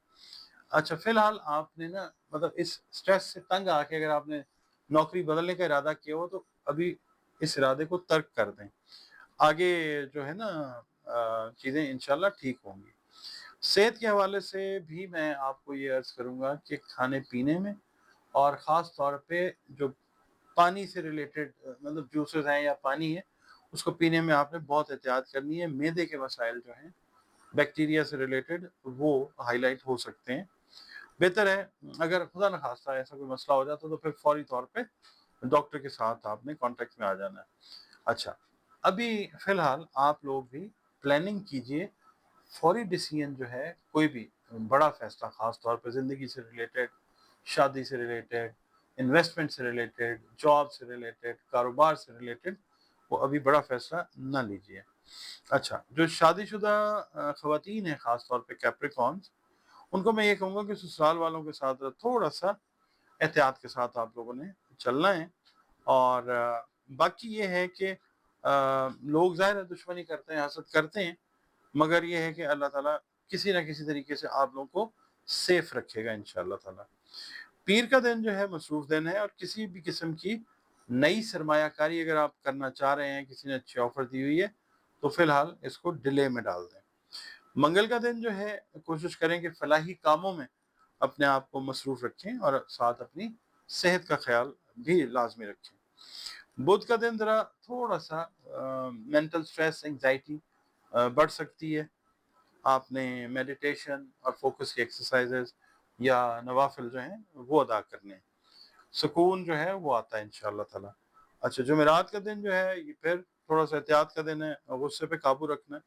A: अच्छा, फ़िलहाल आपने ना मतलब इस स्ट्रेस से तंग आके अगर आपने नौकरी बदलने का इरादा किया हो, तो अभी इस इरादे को तर्क कर दें। आगे जो है ना चीज़ें इंशाल्लाह ठीक होंगी। सेहत के हवाले से भी मैं आपको ये अर्ज़ करूँगा कि खाने-पीने में, और ख़ास तौर पे जो पानी से रिलेटेड मतलब जूसेस हैं या पानी है, उसको पीने में आपने बहुत एहतियात करनी है। मैदे के मसाइल जो हैं, बैक्टीरिया से रिलेटेड, वो हाइलाइट हो सकते हैं। बेहतर है अगर खुदा न खास्ता ऐसा कोई मसला हो जाता, तो फिर फौरी तौर पे डॉक्टर के साथ आपने कॉन्टैक्ट में आ जाना है। अच्छा, अभी फ़िलहाल आप लोग भी प्लानिंग कीजिए। फौरी डिसीजन जो है, कोई भी बड़ा फ़ैसला ख़ास तौर पे ज़िंदगी से रिलेटेड, शादी से रिलेटेड, इन्वेस्टमेंट से रिलेटेड, जॉब से रिलेटेड, कारोबार से रिलेटेड, वो अभी बड़ा फ़ैसला ना लीजिए। अच्छा, जो शादीशुदा ख़वातीन हैं ख़ास तौर पे कैप्रिकॉर्न्स, उनको मैं ये कहूँगा कि ससुराल वालों के साथ थोड़ा-सा एहतियात के साथ आप लोगों ने चलना है। और बाकी ये है कि लोग ज़ाहिर है दुश्मनी करते हैं, हसद करते हैं, मगर ये है कि अल्लाह ताला किसी न किसी तरीके से आप लोगों को सेफ रखेगा इंशाअल्लाह ताला। पीर का दिन जो है मसरूफ़ दिन है, और किसी भी किस्म की नई सरमायाकारी अगर आप करना चाह रहे हैं, किसी ने अच्छी ऑफ़र दी हुई है, तो फ़िलहाल इसको डिले में डाल दें। मंगल का दिन जो है कोशिश करें कि फलाही कामों में अपने आप को मसरूफ़ रखें, और साथ अपनी सेहत का ख़्याल भी लाज़मी रखें। बुध का दिन ज़रा थोड़ा-सा मेंटल स्ट्रेस, एंग्ज़ायटी बढ़ सकती है। आपने मेडिटेशन और फ़ोकस की एक्सरसाइज़ेज़ या नवाफ़िल जो हैं वो अदा करने हैं। सुकून जो है वो आता है इंशाअल्लाह ताला। अच्छा, जुमेरात का दिन जो है ये फिर थोड़ा-सा एहतियात का दिन है, और गुस्से पे काबू रखना है,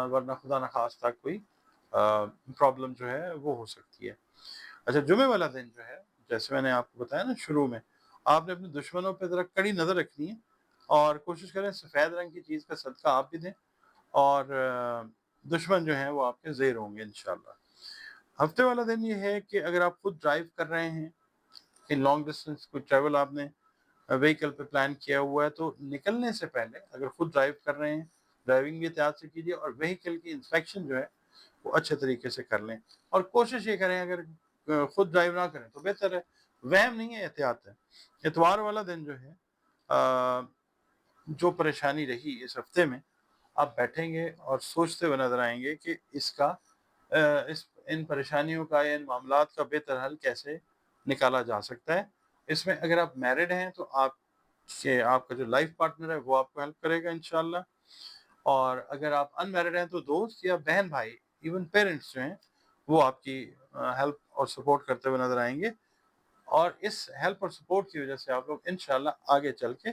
A: वरना खुदा न ख़ास्ता कोई प्रॉब्लम जो है वो हो सकती है। अच्छा, जुमे वाला दिन जो है, जैसे मैंने आपको बताया ना शुरू में, आपने अपने दुश्मनों पे ज़रा कड़ी नज़र रखनी है, और कोशिश करें सफ़ेद रंग की चीज़ का सदका आप भी दें, और दुश्मन जो हैं वो आपके ज़ेर होंगे इंशाअल्लाह। हफ्ते वाला दिन ये है कि अगर आप खुद ड्राइव कर रहे हैं, कि लॉन्ग डिस्टेंस कोई ट्रैवल आपने व्हीकल पे प्लान किया हुआ है, तो निकलने से पहले अगर खुद ड्राइव कर रहे हैं, ड्राइविंग भी एहतियात से कीजिए, और व्हीकल की इंस्पेक्शन जो है वो अच्छे तरीके से कर लें। और कोशिश ये करें अगर खुद ड्राइव ना करें तो बेहतर है, वहम नहीं है, एहतियात है। इतवार वाला दिन जो है जो परेशानी रही इस हफ्ते में, आप बैठेंगे और सोचते हुए नज़र आएँगे कि इसका इस इन परेशानियों का या इन मामलात का बेहतर हल कैसे निकाला जा सकता है। اس میں اگر آپ میرڈ ہیں تو آپ کا جو لائف پارٹنر ہے وہ آپ کو ہیلپ کرے گا انشاءاللہ، اور اگر آپ ان میرڈ ہیں تو دوست یا بہن بھائی، ایون پیرنٹس جو ہیں، وہ آپ کی ہیلپ اور سپورٹ کرتے ہوئے نظر آئیں گے، اور اس ہیلپ اور سپورٹ کی وجہ سے آپ لوگ انشاءاللہ آگے چل کے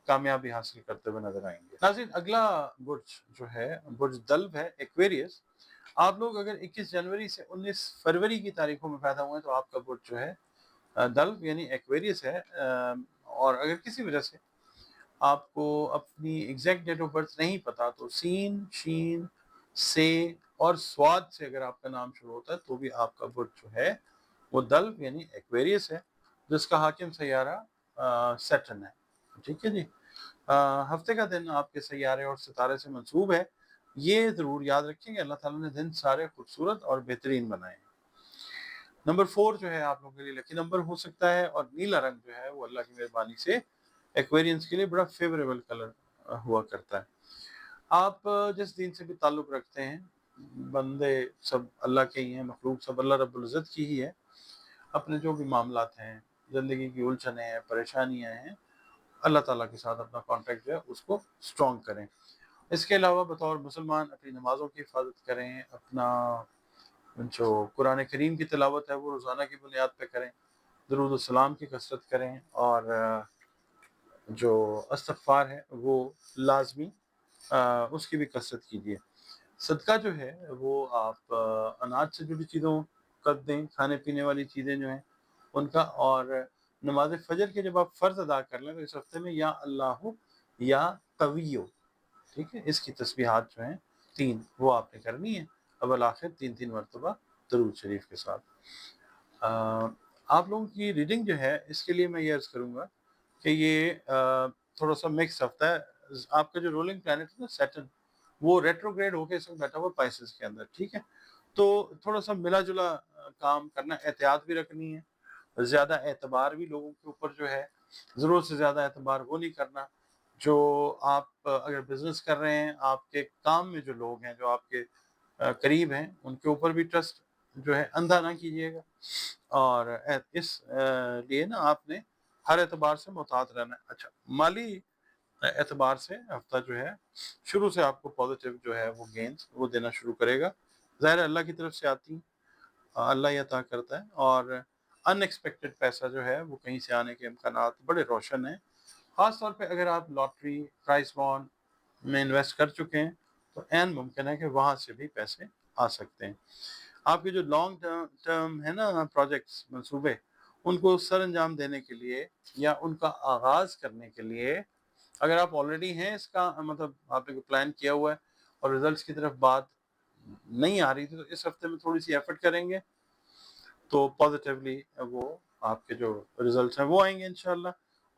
A: کامیابی حاصل کرتے ہوئے نظر آئیں گے۔ ناظرین، اگلا برج جو ہے برج دلو ہے، ایکویریس۔ آپ لوگ اگر 21 جنوری سے 19 فروری کی تاریخوں میں پیدا ہوئے ہیں تو آپ کا برج جو ہے دلو یعنی ایکویریس ہے، اور اگر کسی وجہ سے آپ کو اپنی ایگزیکٹ ڈیٹ آف برتھ نہیں پتا تو سین، شین، سے اور سواد سے اگر آپ کا نام شروع ہوتا ہے تو بھی آپ کا برج جو ہے وہ دلو یعنی ایکویریس ہے، جس کا حاکم سیارہ سیٹرن ہے۔ ٹھیک ہے جی، ہفتے کا دن آپ کے سیارے اور ستارے سے منسوب ہے، یہ ضرور یاد رکھیں کہ اللہ تعالیٰ نے دن سارے خوبصورت اور بہترین بنائے ہیں۔ نمبر 4 جو ہے آپ لوگوں کے لیے لکی نمبر ہو سکتا ہے، اور نیلا رنگ جو ہے وہ اللہ کی مہربانی سے ایکویرینس کے لیے بڑا فیوریبل کلر ہوا کرتا ہے۔ آپ جس دین سے بھی تعلق رکھتے ہیں، بندے سب اللہ کے ہی ہیں، مخلوق سب اللہ رب العزت کی ہی ہے، اپنے جو بھی معاملات ہیں، زندگی کی الجھنیں ہیں، پریشانیاں ہیں، اللہ تعالیٰ کے ساتھ اپنا کانٹیکٹ جو ہے اس کو سٹرونگ کریں۔ اس کے علاوہ بطور مسلمان اپنی نمازوں کی حفاظت کریں، اپنا جو قرآن کریم کی تلاوت ہے وہ روزانہ کی بنیاد پہ کریں، درود السلام کی کثرت کریں، اور جو استغفار ہے وہ لازمی اس کی بھی کثرت کیجیے۔ صدقہ جو ہے وہ آپ اناج سے جڑی چیزوں کر دیں، کھانے پینے والی چیزیں جو ہیں ان کا، اور نماز فجر کے جب آپ فرض ادا کر لیں تو اس ہفتے میں یا اللہ یا قویو، ٹھیک ہے، اس کی تسبیحات جو ہیں 3 وہ آپ نے کرنی ہے، اول آخر 3 مرتبہ درود شریف کے ساتھ۔ آپ لوگوں کی ریڈنگ جو ہے اس کے لیے میں یہ عرض کروں گا کہ یہ تھوڑا سا مکس ہفتہ ہے۔ آپ کا جو رولنگ پلانٹ ہے نا سیٹرن، وہ ریٹروگریڈ ہو کے اس وقت بیٹھا ہوا پائسس کے اندر، ٹھیک ہے، تو تھوڑا سا ملا جلا کام کرنا، احتیاط بھی رکھنی ہے، زیادہ اعتبار بھی لوگوں کے اوپر جو ہے ضرورت سے زیادہ اعتبار وہ نہیں کرنا۔ جو آپ اگر بزنس کر رہے ہیں، آپ کے کام میں جو لوگ ہیں جو آپ کے قریب ہیں، ان کے اوپر بھی ٹرسٹ جو ہے اندھا نہ کیجیے گا، اور اس لیے نا آپ نے ہر اعتبار سے محتاط رہنا ہے۔ اچھا، مالی اعتبار سے ہفتہ جو ہے شروع سے آپ کو پازیٹیو جو ہے وہ گینز وہ دینا شروع کرے گا، ظاہر اللہ کی طرف سے آتی ہیں، اللہ ہی عطا کرتا ہے، اور ان ایکسپیکٹڈ پیسہ جو ہے وہ کہیں سے آنے کے امکانات بڑے روشن ہیں، خاص طور پہ اگر آپ لاٹری، پرائز بانڈ میں انویسٹ کر چکے ہیں تو عین ممکن ہے کہ وہاں سے بھی پیسے آ سکتے ہیں۔ آپ کے جو لانگ ٹرم ہے نا پروجیکٹس، منصوبے، ان کو سر انجام دینے کے لیے یا ان کا آغاز کرنے کے لیے، اگر آپ آلریڈی ہیں اس کا مطلب آپ نے پلان کیا ہوا ہے اور ریزلٹس کی طرف بات نہیں آ رہی تھی، تو اس ہفتے میں تھوڑی سی ایفرٹ کریں گے تو پازیٹیولی وہ آپ کے جو ریزلٹس ہیں وہ آئیں گے انشاءاللہ۔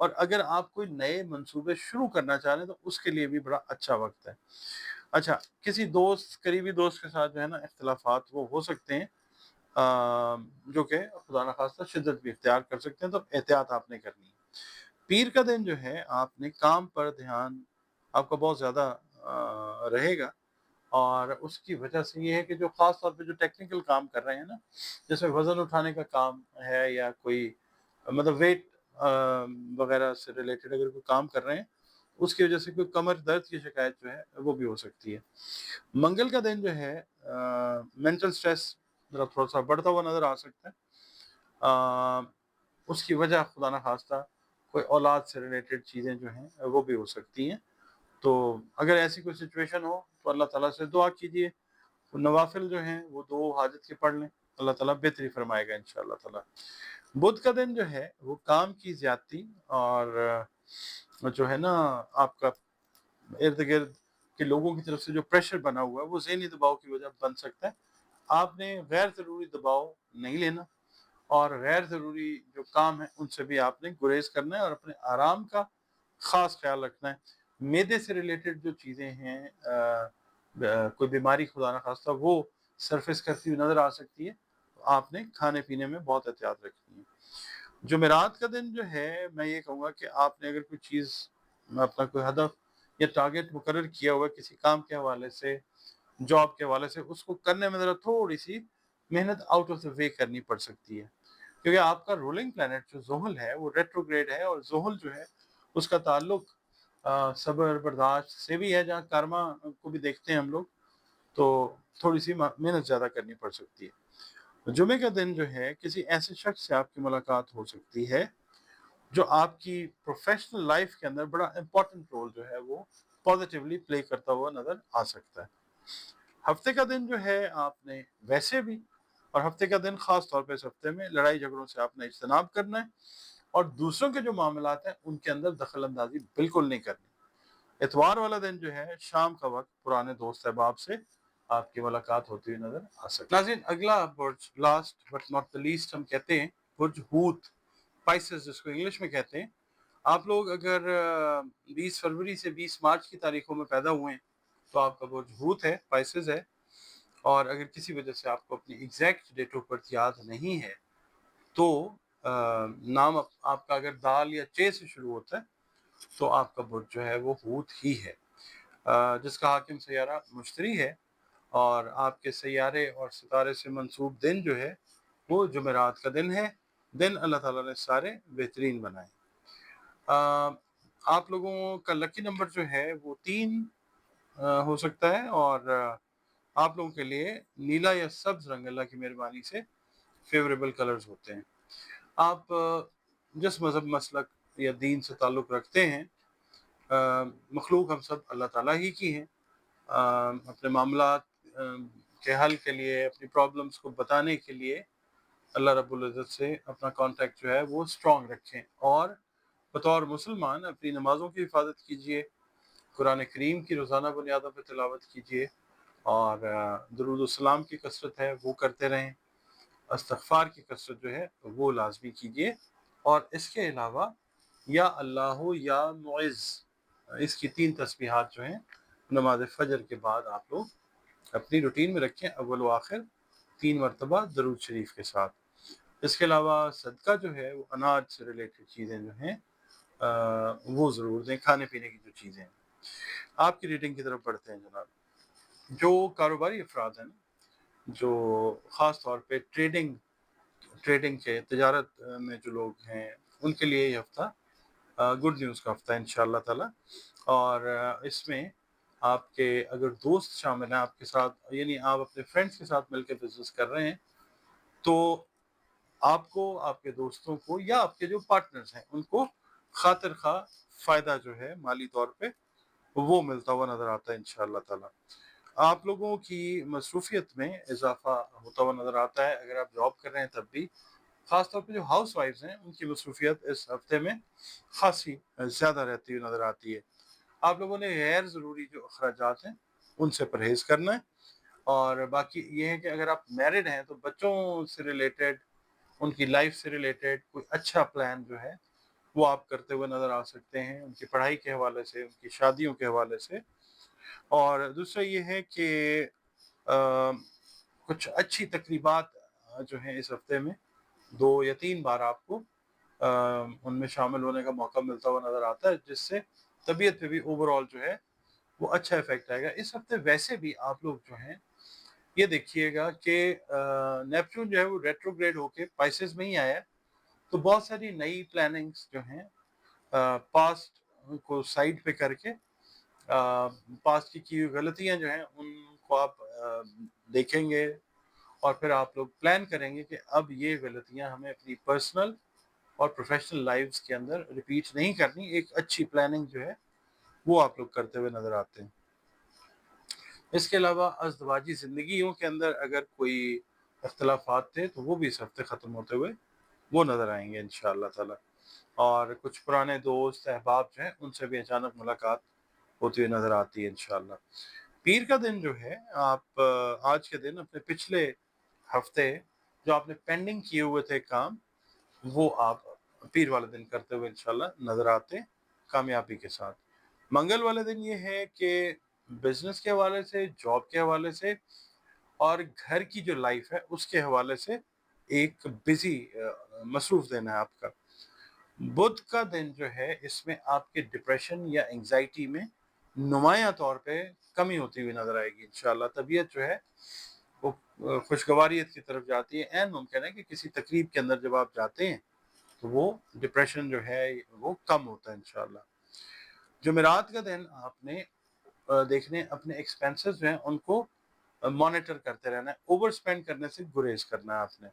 A: اور اگر آپ کوئی نئے منصوبے شروع کرنا چاہ رہے ہیں تو اس کے لیے بھی بڑا اچھا وقت ہے۔ اچھا، کسی دوست، قریبی دوست کے ساتھ جو ہے نا اختلافات وہ ہو سکتے ہیں، جو کہ خدا نخواستہ شدت بھی اختیار کر سکتے ہیں، تو احتیاط آپ نے کرنی ہے۔ پیر کا دن جو ہے آپ نے کام پر دھیان آپ کا بہت زیادہ رہے گا، اور اس کی وجہ سے یہ ہے کہ جو خاص طور پہ جو ٹیکنیکل کام کر رہے ہیں نا، جیسے وزن اٹھانے کا کام ہے یا کوئی مطلب ویٹ وغیرہ سے ریلیٹڈ اگر کوئی کام کر رہے ہیں، اس کی وجہ سے کوئی کمر درد کی شکایت جو ہے وہ بھی ہو سکتی ہے۔ منگل کا دن جو ہے مینٹل سٹریس ذرا تھوڑا سا بڑھتا ہوا نظر آ سکتا ہے، اس کی وجہ خدا نخواستہ کوئی اولاد سے ریلیٹڈ چیزیں جو ہیں وہ بھی ہو سکتی ہیں، تو اگر ایسی کوئی سچویشن ہو تو اللہ تعالیٰ سے دعا کیجیے، نوافل جو ہیں وہ 2 حاجت کے پڑھ لیں، اللہ تعالیٰ بہتری فرمائے گا انشاءاللہ تعالیٰ۔ بدھ کا دن جو ہے وہ کام کی زیادتی اور جو ہے نا آپ کا ارد گرد کے لوگوں کی طرف سے جو پریشر بنا ہوا ہے وہ ذہنی دباؤ کی وجہ بن سکتا ہے۔ آپ نے غیر ضروری دباؤ نہیں لینا، اور غیر ضروری جو کام ہے ان سے بھی آپ نے گریز کرنا ہے، اور اپنے آرام کا خاص خیال رکھنا ہے۔ معدے سے ریلیٹڈ جو چیزیں ہیں، کوئی بیماری خدا نخواستہ وہ سرفیس کرتی ہوئی نظر آ سکتی ہے، تو آپ نے کھانے پینے میں بہت احتیاط رکھنی ہے۔ جمعرات کا دن جو ہے میں یہ کہوں گا کہ آپ نے اگر کوئی چیز، اپنا کوئی ہدف یا ٹارگیٹ مقرر کیا ہوا ہے کسی کام کے حوالے سے، جاب کے حوالے سے، اس کو کرنے میں ذرا تھوڑی سی محنت آؤٹ آف دا وے کرنی پڑ سکتی ہے، क्योंकि आपका रूलिंग प्लैनेट जो ज़ुहल है वो रेट्रोग्रेड है, और ज़ुहल जो है उसका ताल्लुक सब्र बर्दाश्त से भी है, जहाँ कर्मा को भी देखते हैं हम लोग, तो थोड़ी सी मेहनत ज़्यादा करनी पड़ सकती है। जुमे का दिन जो है किसी ऐसे शख्स से आपकी मुलाकात हो सकती है जो आपकी प्रोफेशनल लाइफ के अंदर बड़ा इंपॉर्टेंट रोल जो है वो पॉजिटिवली प्ले करता हुआ नज़र आ सकता है। हफ्ते का दिन जो है आपने वैसे भी, और हफ्ते का दिन खास तौर पे इस हफ्ते में लड़ाई झगड़ों से आपने इज्तनाब करना है, और दूसरों के जो मामलात हैं उनके अंदर दखल अंदाजी बिल्कुल नहीं करनी। इतवार वाला दिन जो है शाम का वक्त पुराने दोस्त अहबाब से आपकी मुलाकात होती हुई नजर आ सकती है। नाज़रीन, अगला बुर्ज, last but not the least हम कहते हैं बुर्ज हूत, स्पाइसेस जिसको इंग्लिश में कहते हैं। आप लोग अगर 20 फरवरी से 20 मार्च की तारीखों में पैदा हुए हैं तो आपका बुर्ज हूत है, स्पाइसेस है। और अगर किसी वजह से आपको अपनी एग्जैक्ट डेट ऑफ बर्थ याद नहीं है तो नाम आपका अगर दाल या चे से शुरू होता है तो आपका बुर्ज जो है वो हूत ही है, जिसका हाकिम सैयारा मुश्तरी है। और आपके सैयारे और सितारे से मंसूब दिन जो है वो जुमेरात का दिन है। दिन अल्लाह ताला ने सारे बेहतरीन बनाए। आप लोगों का लकी नंबर जो है वो 3 हो सकता है, और आप लोगों के लिए नीला या सब्ज रंग अल्लाह की मेहरबानी से फेवरेबल कलर्स होते हैं। आप जिस मज़हब, मसलक या दीन से ताल्लुक़ रखते हैं, मखलूक हम सब अल्लाह ताला ही की हैं। अपने मामलात के हल के लिए, अपनी प्रॉब्लम्स को बताने के लिए अल्लाह रब्बुल इज़्ज़त से अपना कॉन्टैक्ट जो है वो स्ट्रॉन्ग रखें, और बतौर मुसलमान अपनी नमाज़ों की हिफाजत कीजिए, कुरान करीम की रोज़ाना बुनियादों पर तिलावत कीजिए, और दुरूद सलाम की कसरत है वो करते रहें, इस्तग़फ़ार की कसरत जो है वो लाज़मी कीजिए। और इसके अलावा या अल्लाह या मुइज़, इसकी 3 तस्बीहात जो हैं नमाज फ़जर के बाद आप लोग अपनी रूटीन में रखें, अव्वल व आखिर 3 मरतबा दरूद शरीफ के साथ। इसके अलावा सदका जो है वो अनाज से रिलेटेड चीज़ें जो हैं वो ज़रूर दें, खाने पीने की जो चीज़ें हैं। आपकी रीडिंग की तरफ बढ़ते हैं जनाब। जो कारोबारी अफराद हैं, जो ख़ास तौर पे ट्रेडिंग ट्रेडिंग के तिजारत में जो लोग हैं उनके लिए ये हफ्ता गुड न्यूज़ का हफ्ता है इंशाअल्लाह ताला। और इसमें आपके अगर दोस्त शामिल हैं आपके साथ, यानी आप अपने फ्रेंड्स के साथ मिलकर बिजनेस कर रहे हैं, तो आपको, आपके दोस्तों को या आपके जो पार्टनर्स हैं उनको खातिर खा फ़ायदा जो है माली तौर पे वो मिलता हुआ नज़र आता है इंशाअल्लाह ताला। आप लोगों की मसरूफियत में इजाफा होता हुआ नज़र आता है, अगर आप जॉब कर रहे हैं तब भी। ख़ास तौर पे जो हाउस वाइफ्स हैं उनकी मसरूफियत इस हफ्ते में खासी ज़्यादा रहती हुई नज़र आती है। आप लोगों ने गैर ज़रूरी जो अखराजात हैं उनसे परहेज़ करना है। और बाकी ये है कि अगर आप मैरिड हैं तो बच्चों से रिलेटेड, उनकी लाइफ से रिलेटेड कोई अच्छा प्लान जो है वो आप करते हुए नज़र आ सकते हैं, उनकी पढ़ाई के हवाले से, उनकी शादियों के हवाले से। और दूसरा ये है कि कुछ अच्छी तकरीबात जो हैं इस हफ्ते में 2 या 3 बार आपको उनमें शामिल होने का मौका मिलता हुआ नज़र आता है, जिससे तबीयत पे भी ओवरऑल जो है वो अच्छा इफ़ेक्ट आएगा। इस हफ्ते वैसे भी आप लोग जो हैं ये देखिएगा कि नेपच्यून जो है वो रेट्रोग्रेड होके पाइसेस में ही आया है, तो बहुत सारी नई प्लानिंग्स जो हैं पास्ट को साइड पे करके पास्ट की हुई गलतियाँ जो हैं उनको आप देखेंगे, और फिर आप लोग प्लान करेंगे कि अब ये गलतियाँ हमें अपनी पर्सनल और प्रोफेशनल लाइफ्स के अंदर रिपीट नहीं करनी। एक अच्छी प्लानिंग जो है वो आप लोग करते हुए नज़र आते हैं। इसके अलावा अज़दवाजी ज़िंदगियों के अंदर अगर कोई इख्तिलाफ़ात थे तो वो भी इस हफ्ते ख़त्म होते हुए वो नज़र आएंगे इंशाअल्लाह ताला। और कुछ पुराने दोस्त अहबाब जो हैं उनसे भी अचानक मुलाकात होती हुई नज़र आती है इंशाअल्लाह। पीर का दिन जो है, आप आज के दिन अपने पिछले हफ्ते जो आपने पेंडिंग किए हुए थे काम, वो आप पीर वाले दिन करते हुए इंशाल्लाह नज़र आते हैं कामयाबी के साथ। मंगल वाले दिन ये है कि बिजनेस के हवाले से, जॉब के हवाले से और घर की जो लाइफ है उसके हवाले से एक बिजी मसरूफ दिन है आपका। बुध का दिन जो है इसमें आपके डिप्रेशन या एंजाइटी में नुमाया तौर पे कमी होती हुई नजर आएगी इंशाल्लाह। तबीयत जो है وہ खुशगवारियत की तरफ जाती है। एंड मुमकिन है कि किसी तकरीब के अंदर जब आप जाते हैं तो वो डिप्रेशन जो है वो कम होता है इंशाल्लाह। जुमेरात का दिन आपने देखने अपने एक्सपेंसेस जो हैं उनको मॉनिटर करते रहना है, ओवर स्पेंड करने से गुरेज करना है आपने।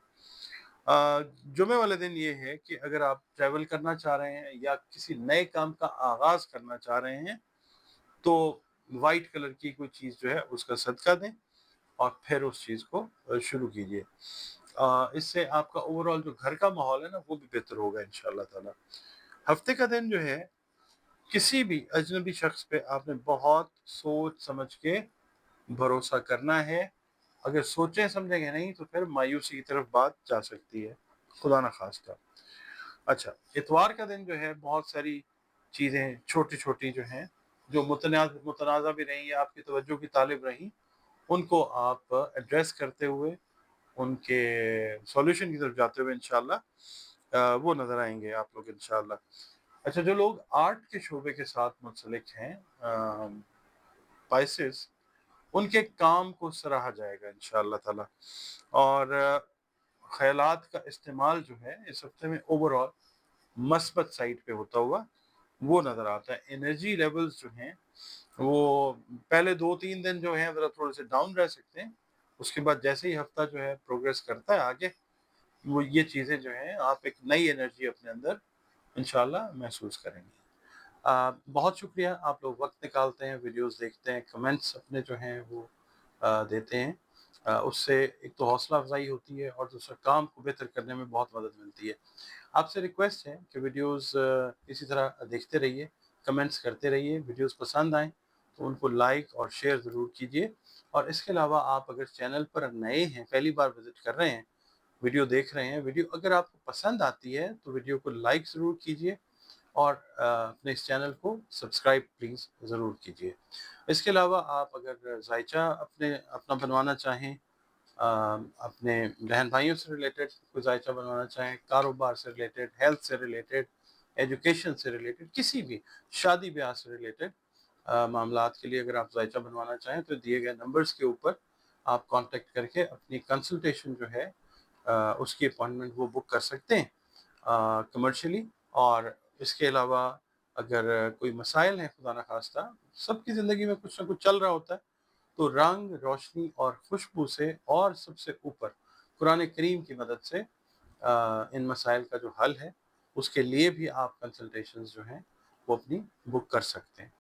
A: जुमे वाले दिन ये है कि अगर आप ट्रैवल करना चाह रहे हैं या किसी नए काम का आगाज करना चाह रहे हैं तो वाइट कलर की कोई चीज़ जो है उसका सदका दें और फिर उस चीज़ को शुरू कीजिए। इससे आपका ओवरऑल जो घर का माहौल है ना वो भी बेहतर होगा इंशाल्लाह ताला। हफ्ते का दिन जो है किसी भी अजनबी शख्स पे आपने बहुत सोच समझ के भरोसा करना है। अगर सोचें समझेंगे नहीं तो फिर मायूसी की तरफ बात जा सकती है, खुदा ना खास्ता। अच्छा, इतवार का दिन जो है बहुत सारी चीज़ें छोटी-छोटी जो हैं, जो मुतनाज़ा भी रहीं या आपकी तवज्जो की तालिब रहीं, उनको आप एड्रेस करते हुए, उनके सॉल्यूशन की तरफ जाते हुए इंशाल्लाह वो नज़र आएँगे आप लोग इंशाल्लाह। अच्छा, जो लोग आर्ट के शोबे के साथ मुंसलिक हैं स्पाइसेस, उनके काम को सराहा जाएगा इंशाअल्लाह ताला। और ख़यालात का इस्तेमाल जो है इस हफ्ते में ओवरऑल मस्बत साइड पे होता हुआ वो नज़र आता है। एनर्जी लेवल्स जो हैं वो पहले 2-3 दिन जो हैं ज़रा थोड़े से डाउन रह सकते हैं। उसके बाद जैसे ही हफ्ता जो है प्रोग्रेस करता है आगे, वो ये चीज़ें जो हैं आप एक नई एनर्जी अपने अंदर इंशाअल्लाह महसूस करेंगे। बहुत शुक्रिया, आप लोग वक्त निकालते हैं, वीडियोस देखते हैं, कमेंट्स अपने जो हैं वो देते हैं। उससे एक तो हौसला अफजाई होती है और दूसरा काम को बेहतर करने में बहुत मदद मिलती है। आपसे रिक्वेस्ट है कि वीडियोस इसी तरह देखते रहिए, कमेंट्स करते रहिए। वीडियोस पसंद आएँ तो उनको लाइक और शेयर ज़रूर कीजिए। और इसके अलावा आप अगर चैनल पर नए हैं, पहली बार विज़िट कर रहे हैं, वीडियो देख रहे हैं, वीडियो अगर आपको पसंद आती है तो वीडियो को लाइक ज़रूर कीजिए और अपने इस चैनल को सब्सक्राइब प्लीज़ ज़रूर कीजिए। इसके अलावा आप अगर जायचा अपना बनवाना चाहें, अपने बहन भाइयों से रिलेटेड कोई जायचा बनवाना चाहें, कारोबार से रिलेटेड, हेल्थ से रिलेटेड, एजुकेशन से रिलेटेड, किसी भी शादी ब्याह से रिलेटेड मामलात के लिए अगर आप जायचा बनवाना चाहें तो दिए गए नंबर्स के ऊपर आप कांटेक्ट करके अपनी कंसल्टेशन जो है उसकी अपॉइंटमेंट वो बुक कर सकते हैं कमर्शियली। और इसके अलावा अगर कोई मसाइल हैं खुदा न खास्ता, सबकी ज़िंदगी में कुछ ना कुछ चल रहा होता है, तो रंग, रोशनी और खुशबू से और सबसे ऊपर कुरान करीम की मदद से इन मसाइल का जो हल है, उसके लिए भी आप कंसल्टेशंस जो हैं, वो अपनी बुक कर सकते हैं।